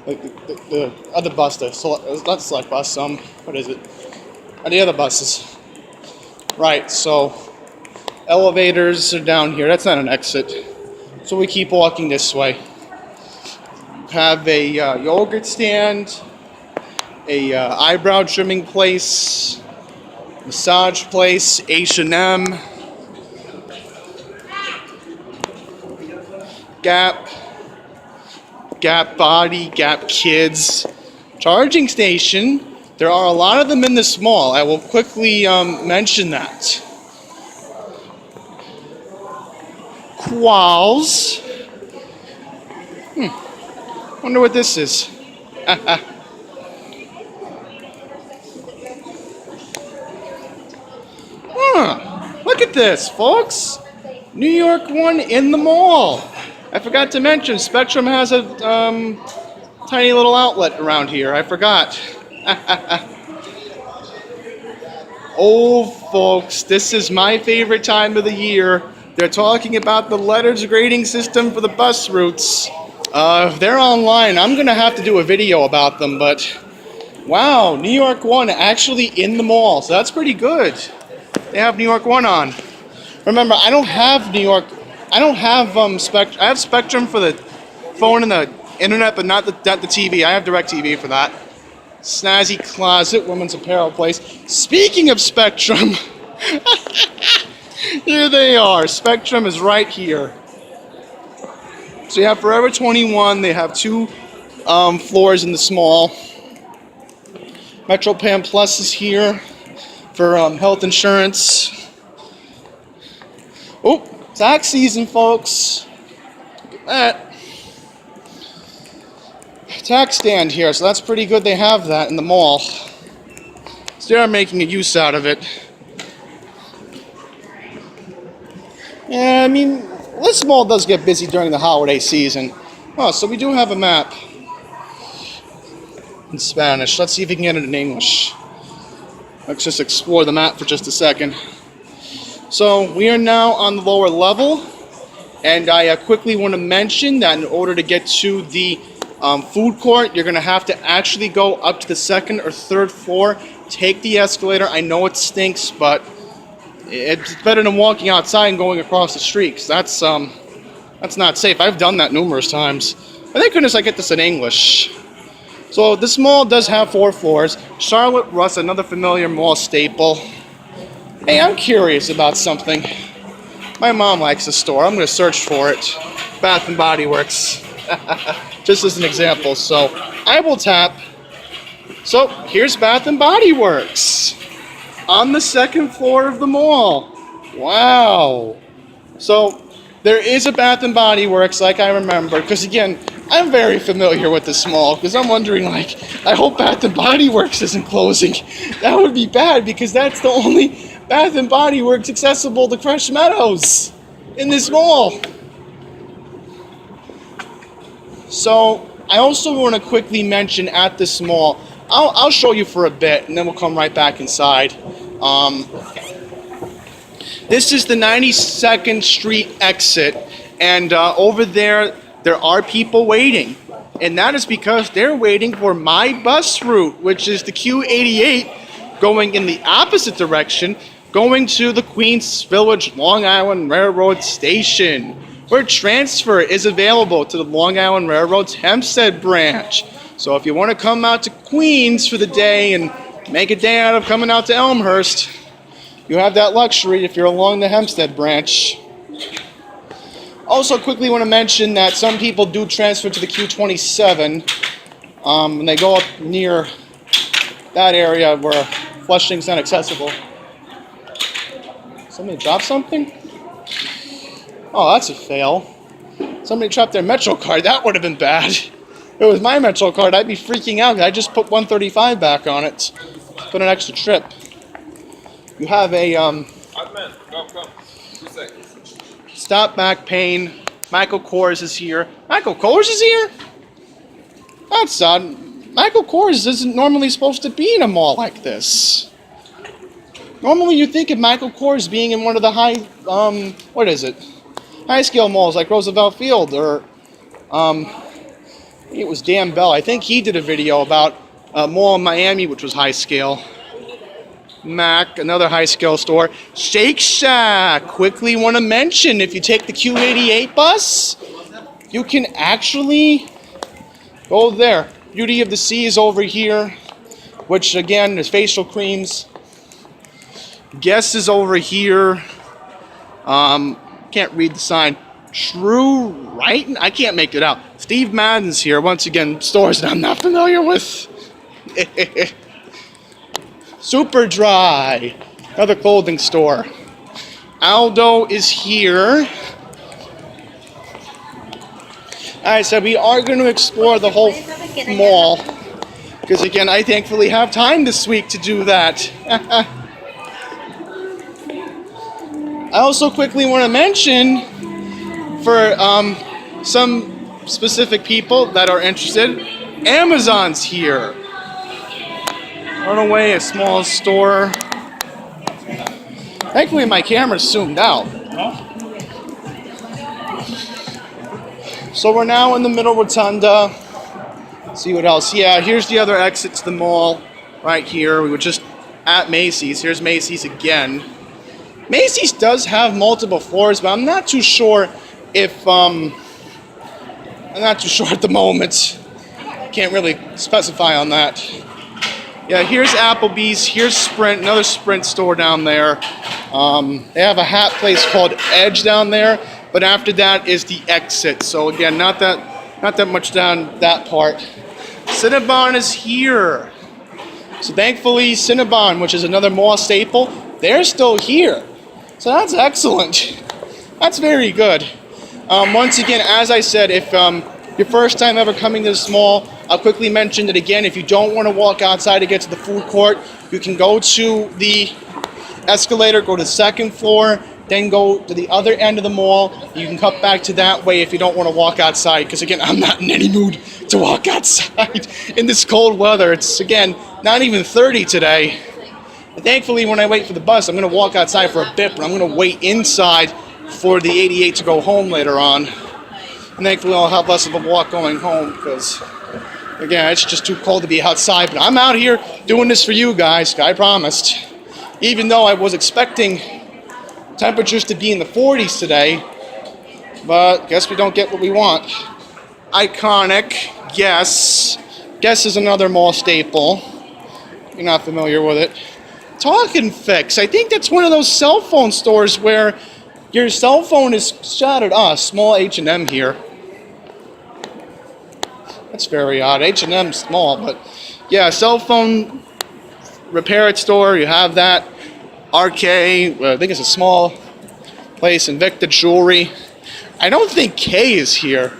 the other bus, not select bus, what is it? The other buses. Right, so elevators are down here. That's not an exit. So we keep walking this way. Have a yogurt stand, a eyebrow trimming place, massage place, H&M, Gap, Gap Body, Gap Kids, charging station. There are a lot of them in this mall. I will quickly mention that. Qualls. Wonder what this is. Look at this, folks. New York One in the mall. I forgot to mention, Spectrum has a tiny little outlet around here. I forgot. Oh, folks, this is my favorite time of the year. They're talking about the letters grading system for the bus routes. If they're online, I'm going to have to do a video about them, but wow, New York One actually in the mall, so that's pretty good. They have New York One on. Remember, I don't have Spectrum. I have Spectrum for the phone and the internet, but not the TV. I have DirecTV for that. Snazzy Closet, women's apparel place. Speaking of Spectrum, here they are. Spectrum is right here. So you have Forever 21. They have 2 floors in the small. MetroPan Plus is here for health insurance. Oh, tax season, folks. Look at that. Tax stand here, so that's pretty good. They have that in the mall. So they're making a use out of it. Yeah, I mean, this mall does get busy during the holiday season. Oh, so we do have a map in Spanish. Let's see if we can get it in English. Let's just explore the map for just a second. So we are now on the lower level, and I quickly want to mention that in order to get to the food court, you're going to have to actually go up to the 2nd or 3rd floor, take the escalator. I know it stinks, but it's better than walking outside and going across the street, 'cause that's not safe. I've done that numerous times. But thank goodness I get this in English. So this mall does have 4 floors. Charlotte Russe, another familiar mall staple. Hey, I'm curious about something. My mom likes the store. I'm going to search for it. Bath and Body Works. Just as an example. So I will tap. So here's Bath and Body Works on the 2nd floor of the mall. Wow. So there is a Bath and Body Works, like I remember, because again, I'm very familiar with this mall, because I'm wondering, like, I hope Bath and Body Works isn't closing. That would be bad, because that's the only Bath and Body Works accessible to Fresh Meadows in this mall. So I also want to quickly mention at this mall, I'll show you for a bit, and then we'll come right back inside. This is the 92nd Street exit, and over there are people waiting, and that is because they're waiting for my bus route, which is the Q88, going in the opposite direction, going to the Queens Village Long Island Railroad Station, where transfer is available to the Long Island Railroad's Hempstead branch. So if you want to come out to Queens for the day and make a day out of coming out to Elmhurst, you have that luxury if you're along the Hempstead branch. Also quickly want to mention that some people do transfer to the Q27, and they go up near that area where Flushing's not accessible. Somebody dropped something? Oh, that's a fail. Somebody dropped their Metro card. That would have been bad. If it was my Metro card, I'd be freaking out. I just put 135 back on it. Put an extra trip. You have a Go. 2 seconds. stop back pain. Michael Kors is here. Michael Kors is here? That's odd. Michael Kors isn't normally supposed to be in a mall like this. Normally you think of Michael Kors being in one of the high scale malls like Roosevelt Field, or it was Dan Bell. I think he did a video about a mall in Miami which was high scale. Mac, another high scale store. Shake Shack, quickly want to mention, if you take the Q88 bus, you can actually go there. Beauty of the Sea is over here, which again, there's facial creams. Guess is over here. Can't read the sign. True Right? I can't make it out. Steve Madden's here. Once again, stores that I'm not familiar with. Super Dry, another clothing store. Aldo is here. Alright, so we are going to explore the whole mall. Because again, I thankfully have time this week to do that. I also quickly want to mention, for some specific people that are interested, Amazon's here. Run away, a small store. Thankfully, my camera's zoomed out. So we're now in the middle rotunda. See what else? Yeah, here's the other exit to the mall. Right here. We were just at Macy's. Here's Macy's again. Macy's does have multiple floors, but I'm not too sure if I'm not too sure at the moment. Can't really specify on that. Yeah, here's Applebee's. Here's Sprint, another Sprint store down there. They have a hat place called Edge down there, but after that is the exit. So again, not that much down that part. Cinnabon is here. So thankfully, Cinnabon, which is another mall staple, they're still here. So that's excellent. That's very good. Once again, as I said, if your first time ever coming to this mall, I'll quickly mention that again, if you don't want to walk outside to get to the food court, you can go to the escalator, go to the second floor, then go to the other end of the mall. You can cut back to that way if you don't want to walk outside, because again, I'm not in any mood to walk outside in this cold weather. It's, again, not even 30 today. And thankfully, when I wait for the bus, I'm going to walk outside for a bit, but I'm going to wait inside for the 88 to go home later on. And thankfully, I'll have less of a walk going home, because, again, it's just too cold to be outside. But I'm out here doing this for you guys, I promised. Even though I was expecting temperatures to be in the 40s today, but guess we don't get what we want. Iconic, Guess. Guess is another mall staple. You're not familiar with it. Talk and Fix. I think that's one of those cell phone stores where your cell phone is shot at us. Small H&M here. That's very odd. H&M's small, but yeah, cell phone repair it store. You have that. RK. I think it's a small place. Invicta Jewelry. I don't think K is here.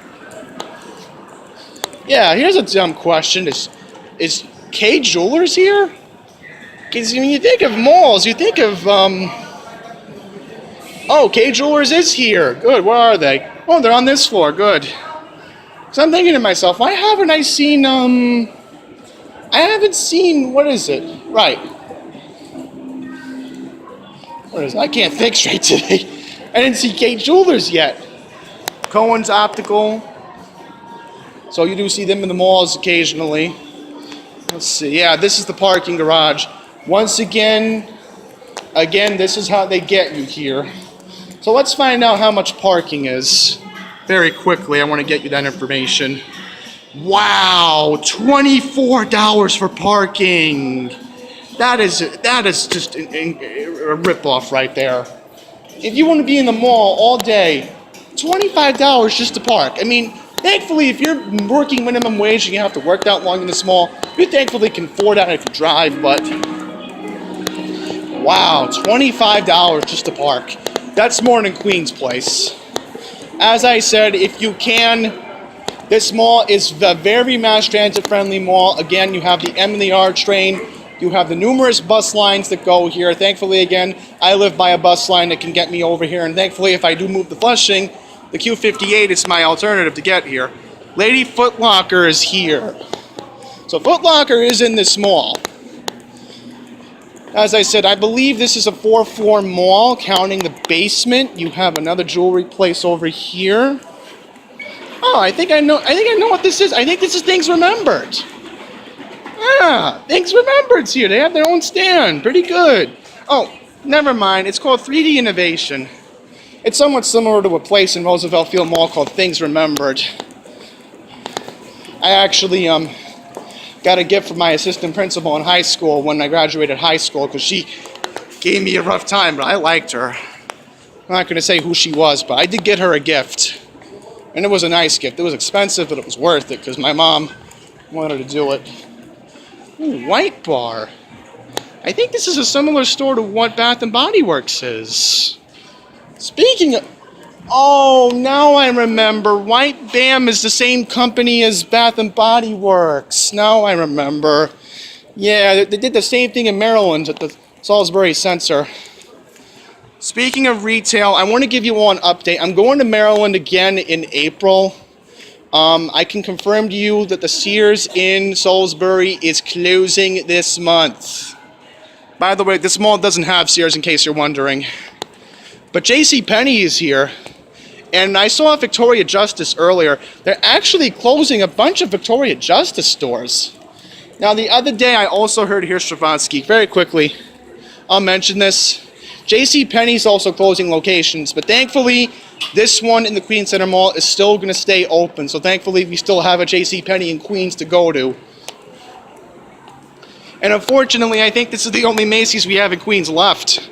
Yeah, here's a dumb question. Is K Jewelers here? Because when you think of malls, you think of, oh, K Jewelers is here. Good, where are they? Oh, they're on this floor, good. So I'm thinking to myself, why haven't I seen, what is it? Right. What is it? I can't think straight today. I didn't see K Jewelers yet. Cohen's Optical. So you do see them in the malls occasionally. Let's see. Yeah, this is the parking garage. Once again, this is how they get you here. So let's find out how much parking is. Very quickly, I want to get you that information. Wow, $24 for parking. That is just a ripoff right there. If you want to be in the mall all day, $25 just to park. I mean, thankfully, if you're working minimum wage and you have to work that long in this mall, you thankfully can afford that if you drive, but wow, $25 just to park. That's more than Queen's Place. As I said, if you can, this mall is a very mass transit friendly mall. Again, you have the M and the R train. You have the numerous bus lines that go here. Thankfully, again, I live by a bus line that can get me over here. And thankfully, if I do move to Flushing, the Q58 is my alternative to get here. Lady Foot Locker is here. So Foot Locker is in this mall. As I said, I believe this is a 4-floor mall, counting the basement. You have another jewelry place over here. Oh, I think I know what this is. I think this is Things Remembered. Yeah, Things Remembered's here. They have their own stand. Pretty good. Oh, never mind. It's called 3D Innovation. It's somewhat similar to a place in Roosevelt Field Mall called Things Remembered. I actually got a gift from my assistant principal in high school when I graduated high school because she gave me a rough time, but I liked her. I'm not going to say who she was, but I did get her a gift. And it was a nice gift. It was expensive, but it was worth it because my mom wanted to do it. Ooh, White Bar. I think this is a similar store to what Bath and Body Works is. Speaking of... Oh, now I remember. White Bam is the same company as Bath and Body Works. Now I remember. Yeah, they did the same thing in Maryland at the Salisbury Center. Speaking of retail, I want to give you all an update. I'm going to Maryland again in April. I can confirm to you that the Sears in Salisbury is closing this month. By the way, this mall doesn't have Sears in case you're wondering. But JCPenney is here. And I saw Victoria Justice earlier. They're actually closing a bunch of Victoria Justice stores. Now, the other day, I also heard, here's Stravansky, very quickly, I'll mention this. JCPenney's also closing locations, but thankfully, this one in the Queens Center Mall is still going to stay open. So thankfully, we still have a JCPenney in Queens to go to. And unfortunately, I think this is the only Macy's we have in Queens left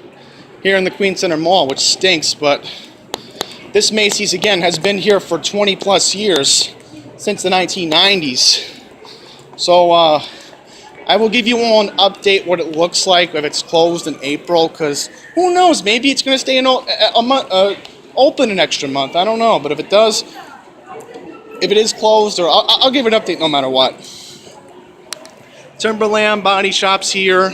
here in the Queens Center Mall, which stinks, but this Macy's, again, has been here for 20 plus years, since the 1990s. So, I will give you all an update what it looks like if it's closed in April, because who knows, maybe it's going to stay open an extra month, I don't know, but if it does, if it is closed, or I'll give an update no matter what. Timberland Body Shop's here.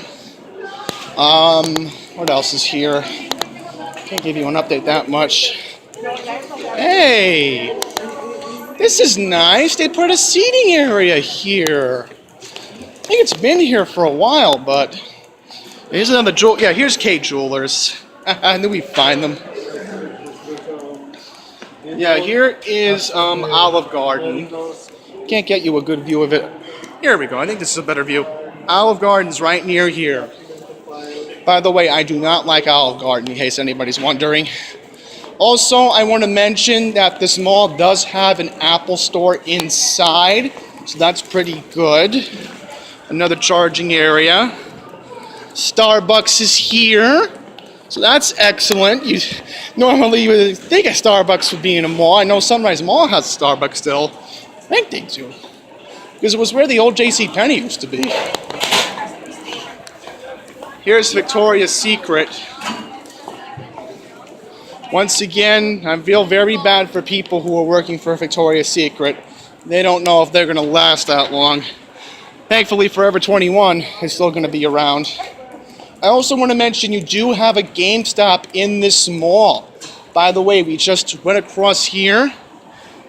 What else is here? Can't give you an update that much. Hey, this is nice. They put a seating area here. I think it's been here for a while, but here's another jewel. Yeah, here's K Jewelers. I knew we'd find them. Yeah, here is Olive Garden. Can't get you a good view of it. Here we go. I think this is a better view. Olive Garden's right near here. By the way, I do not like Olive Garden, in case anybody's wondering. Also, I want to mention that this mall does have an Apple store inside, so that's pretty good. Another charging area. Starbucks is here, so that's excellent. Normally you would think a Starbucks would be in a mall. I know Sunrise Mall has Starbucks still. I think they do, because it was where the old JCPenney used to be. Here's Victoria's Secret. Once again, I feel very bad for people who are working for Victoria's Secret. They don't know if they're going to last that long. Thankfully, Forever 21 is still going to be around. I also want to mention you do have a GameStop in this mall. By the way, we just went across here.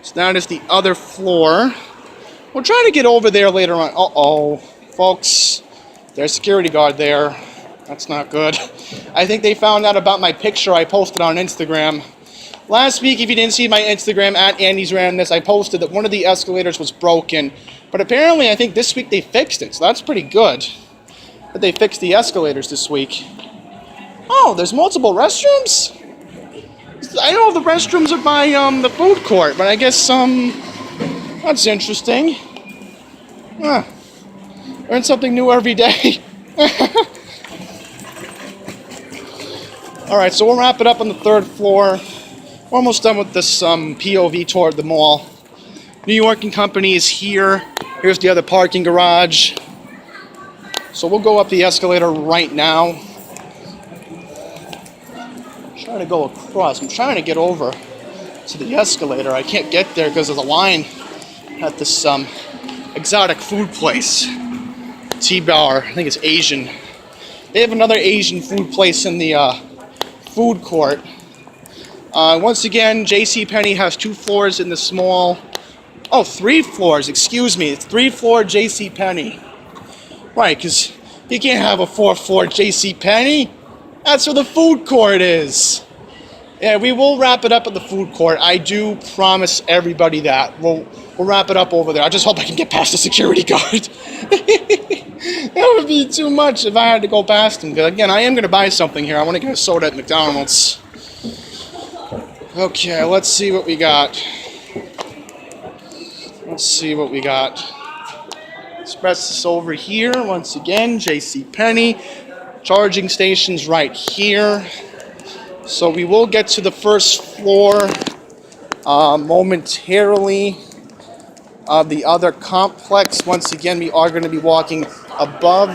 So that is the other floor. We'll try to get over there later on. Uh-oh, folks. There's a security guard there. That's not good. I think they found out about my picture I posted on Instagram. Last week, if you didn't see my Instagram, at Andy's Randomness, I posted that one of the escalators was broken. But apparently, I think this week they fixed it, so that's pretty good. That they fixed the escalators this week. Oh, there's multiple restrooms? I know the restrooms are by the food court, but I guess that's interesting. Huh. Learn something new every day. Alright, so we'll wrap it up on the third floor. We're almost done with this POV tour of the mall. New York & Company is here. Here's the other parking garage. So we'll go up the escalator right now. I'm trying to go across. I'm trying to get over to the escalator. I can't get there because of the line at this exotic food place. T-Bar. I think it's Asian. They have another Asian food place in the food court. Once again, JCPenney has 2 floors in the small. Oh, 3 floors, excuse me. It's 3-floor JCPenney. Right, because you can't have a 4th-floor JCPenney. That's where the food court is. Yeah, we will wrap it up at the food court. I do promise everybody that. we'll wrap it up over there. I just hope I can get past the security guard. That would be too much if I had to go past him. Because again, I am going to buy something here. I want to get a soda at McDonald's. Okay, let's see what we got. Let's see what we got. Let's press this over here. Once again, JCPenney. Charging stations right here. So we will get to the first floor momentarily of the other complex. Once again, we are going to be walking above.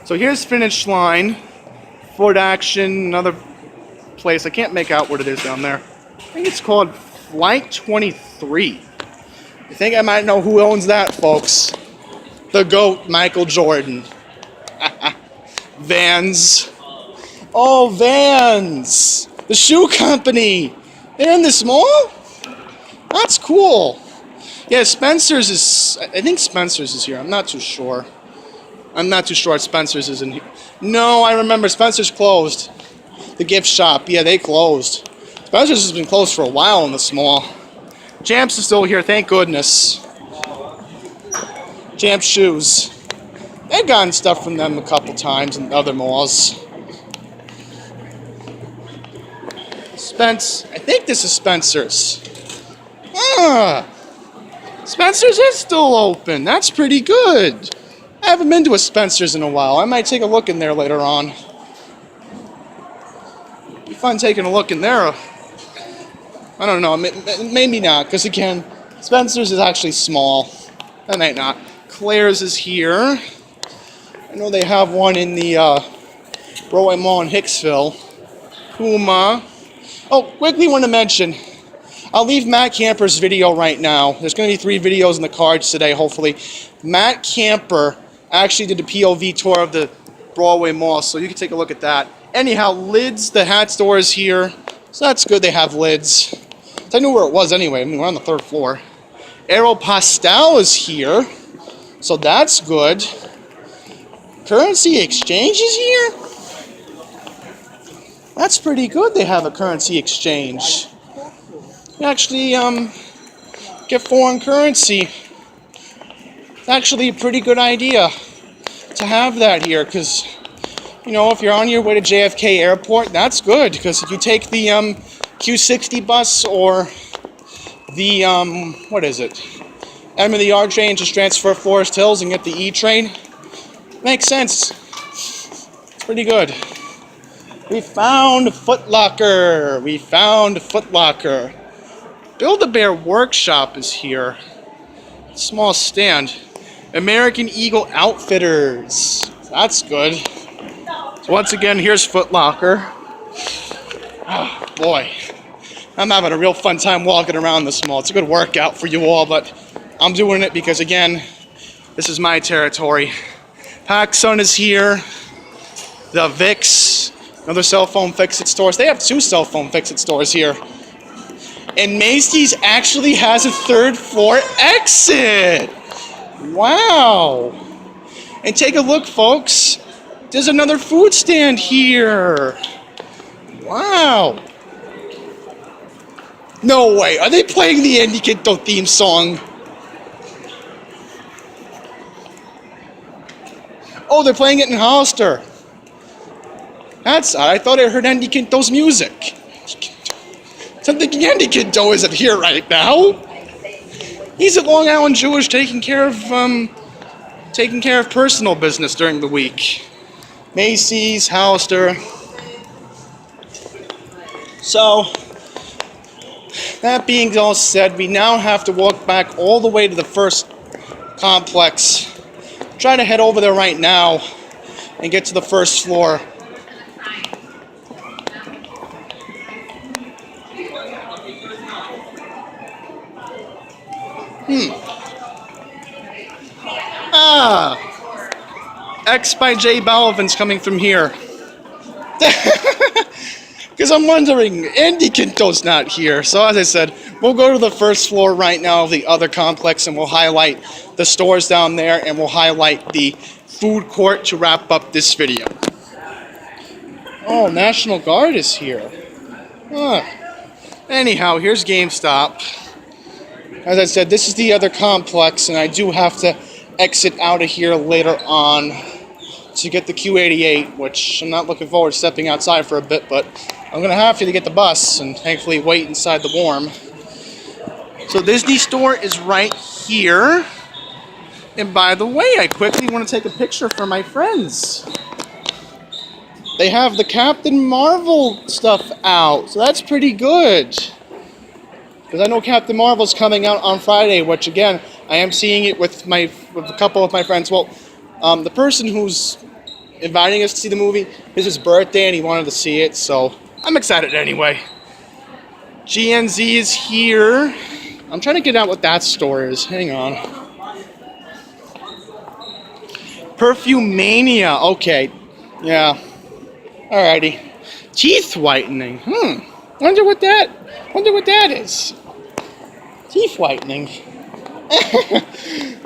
So here's finish line. Ford Action, another place. I can't make out what it is down there. I think it's called Flight 23. I think I might know who owns that, folks. The GOAT, Michael Jordan. Vans. Oh, Vans. The shoe company. They're in this mall? That's cool. Yeah, Spencer's is... I think Spencer's is here. I'm not too sure. I'm not too sure if Spencer's is in here. No, I remember Spencer's closed. The gift shop. Yeah, they closed. Spencer's has been closed for a while in this mall. Jamps is still here, thank goodness. Jamps shoes. They've gotten stuff from them a couple times in other malls. I think this is Spencer's. Ah, Spencer's is still open. That's pretty good. I haven't been to a Spencer's in a while. I might take a look in there later on. It'd be fun taking a look in there. I don't know, maybe not, because again, Spencer's is actually small. That might not. Claire's is here. I know they have one in the Broadway Mall in Hicksville. Puma. Oh, quickly want to mention, I'll leave Matt Camper's video right now. There's going to be 3 videos in the cards today, hopefully. Matt Camper actually did a POV tour of the Broadway Mall, so you can take a look at that. Anyhow, Lids, the hat store is here. So that's good they have Lids. I knew where it was anyway. I mean, we're on the 3rd floor. Aeropostale is here. So that's good. Currency exchange is here? That's pretty good they have a currency exchange. You actually get foreign currency. It's actually a pretty good idea to have that here because, you know, if you're on your way to JFK Airport, that's good because if you take the Q60 bus or the, what is it? Emily R train, just transfer Forest Hills and get the E train. Makes sense. It's pretty good. We found Foot Locker. We found Foot Locker. Build-A-Bear Workshop is here. Small stand. American Eagle Outfitters. That's good. So once again, here's Foot Locker. Oh, boy. I'm having a real fun time walking around this mall. It's a good workout for you all, but I'm doing it because, again, this is my territory. PacSun is here. The VIX, another cell phone fix-it stores. They have 2 cell phone fix-it stores here. And Macy's actually has a 3rd floor exit. Wow. And take a look, folks. There's another food stand here. Wow. No way. Are they playing the Andy Quinto theme song? Oh, they're playing it in Hollister. That's odd. I thought I heard Andy Quinto's music. So I'm thinking Andy Quinto isn't here right now. He's at Long Island Jewish taking care of personal business during the week. Macy's, Hollister. So, that being all said, we now have to walk back all the way to the first complex. Try to head over there right now and get to the first floor. X by J Balvin's coming from here. Because I'm wondering, Andy Quinto's not here. So as I said, we'll go to the first floor right now of the other complex and we'll highlight the stores down there and we'll highlight the food court to wrap up this video. Oh, National Guard is here. Anyhow, here's GameStop. As I said, this is the other complex, and I do have to exit out of here later on to get the Q88, which I'm not looking forward to stepping outside for a bit, but I'm going to have to get the bus and thankfully wait inside the warm. So Disney Store is right here. And by the way, I quickly want to take a picture for my friends. They have the Captain Marvel stuff out, so that's pretty good. Because I know Captain Marvel's coming out on Friday, which again, I am seeing it with a couple of my friends. Well, the person who's inviting us to see the movie, it's his birthday and he wanted to see it, so I'm excited anyway. GNZ is here. I'm trying to get out what that store is. Hang on. Perfumania. Okay. Yeah. Alrighty. Teeth whitening. Wonder what that is. Teeth whitening.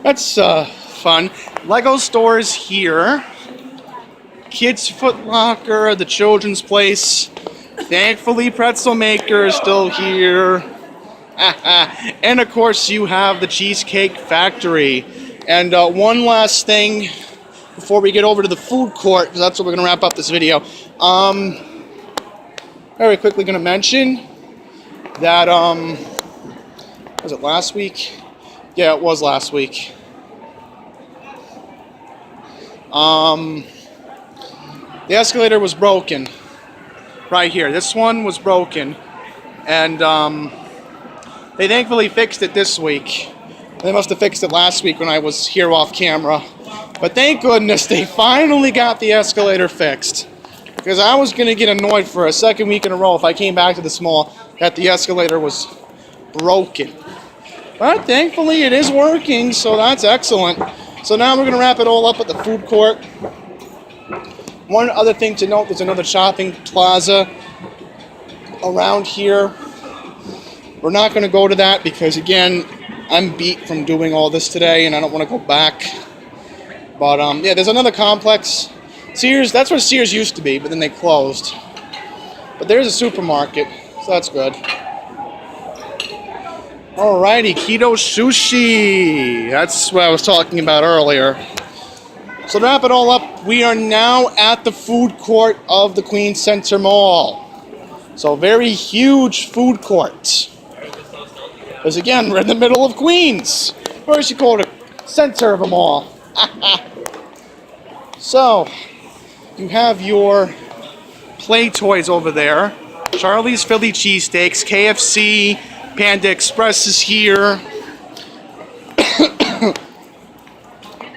That's fun. Lego stores here. Kids Foot Locker, the Children's Place. Thankfully, Pretzel Maker is still here. And of course, you have the Cheesecake Factory. And one last thing before we get over to the food court, because that's what we're going to wrap up this video. Very quickly going to mention that, was it last week? Yeah, it was last week. The escalator was broken. Right here. This one was broken. And they thankfully fixed it this week. They must have fixed it last week when I was here off camera. But thank goodness they finally got the escalator fixed. Because I was going to get annoyed for a second week in a row if I came back to this mall that the escalator was broken. But thankfully it is working, so that's excellent. So now we're going to wrap it all up at the food court. One other thing to note, there's another shopping plaza around here. We're not going to go to that because, again, I'm beat from doing all this today and I don't want to go back. But, yeah, there's another complex. Sears, that's where Sears used to be, but then they closed. But there's a supermarket, so that's good. Alrighty, keto sushi. That's what I was talking about earlier. So to wrap it all up, we are now at the food court of the Queens Center Mall. So very huge food court. Because again, we're in the middle of Queens. Or you call it a center of a mall. So, you have your play toys over there. Charlie's Philly cheesesteaks, KFC, Panda Express is here.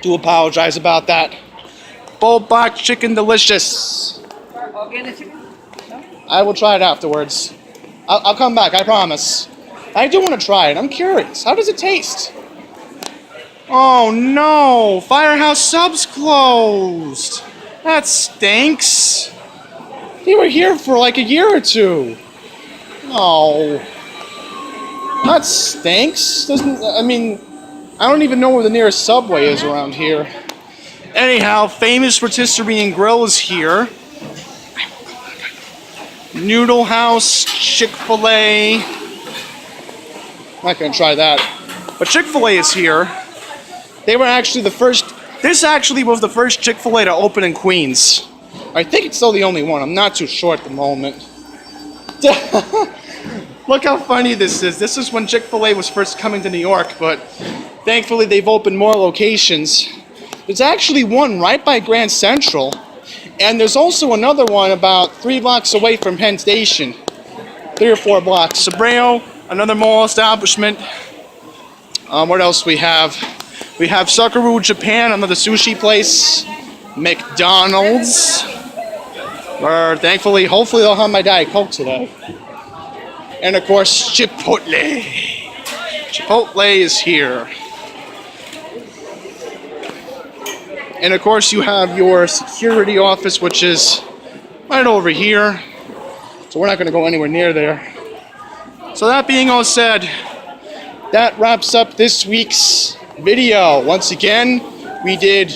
Do apologize about that. Bold box chicken delicious. Organic chicken? I will try it afterwards. I'll come back, I promise. I do want to try it. I'm curious. How does it taste? Oh no! Firehouse Subs closed! That stinks. They were here for like a year or two. Oh. That stinks. I don't even know where the nearest Subway is around here. Anyhow, Famous Rotisserie and Grill is here. Noodle House, Chick-fil-A. Not gonna try that. But Chick-fil-A is here. They were actually the first. This actually was the first Chick-fil-A to open in Queens. I think it's still the only one. I'm not too sure at the moment. Look how funny this is. This is when Chick-fil-A was first coming to New York, but thankfully they've opened more locations. There's actually one right by Grand Central, and there's also another one about 3 blocks away from Penn Station. 3 or 4 blocks. Sabreo, another mall establishment. What else we have? We have Sakaru Japan, another sushi place. McDonald's. Where thankfully, hopefully they'll have my Diet Coke today. And of course, Chipotle. Chipotle is here. And of course, you have your security office, which is right over here. So we're not going to go anywhere near there. So that being all said, that wraps up this week's video. Once again, we did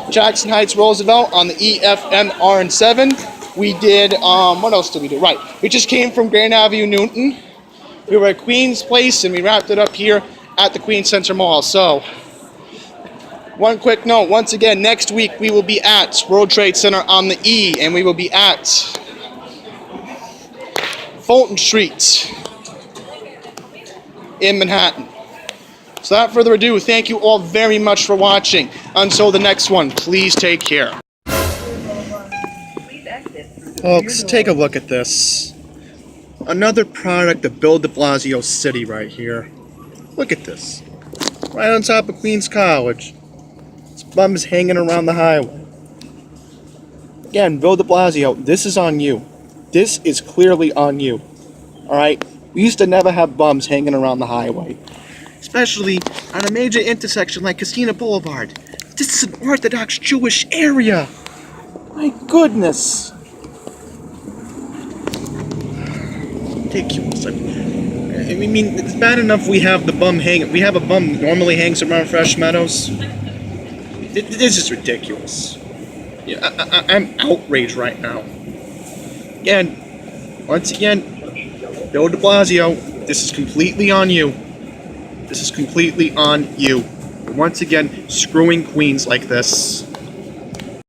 Jackson Heights Roosevelt on the EFM RN7. We did, what else did we do? Right, we just came from Grand Avenue Newton. We were at Queen's Place and we wrapped it up here at the Queen Center Mall. So, one quick note, once again, next week we will be at World Trade Center on the E, and we will be at Fulton Street in Manhattan. So without further ado, thank you all very much for watching. Until the next one, please take care. Folks, take a look at this. Another product of Bill de Blasio's city right here. Look at this. Right on top of Queens College. It's bums hanging around the highway. Again, Bill de Blasio, this is on you. This is clearly on you. Alright? We used to never have bums hanging around the highway. Especially on a major intersection like Casino Boulevard. This is an Orthodox Jewish area. My goodness. Ridiculous. I mean, it's bad enough we have the bum hang. We have a bum that normally hangs around Fresh Meadows. This is ridiculous. Yeah, I'm outraged right now. Again, once again, Bill de Blasio, this is completely on you. This is completely on you. Once again, screwing Queens like this.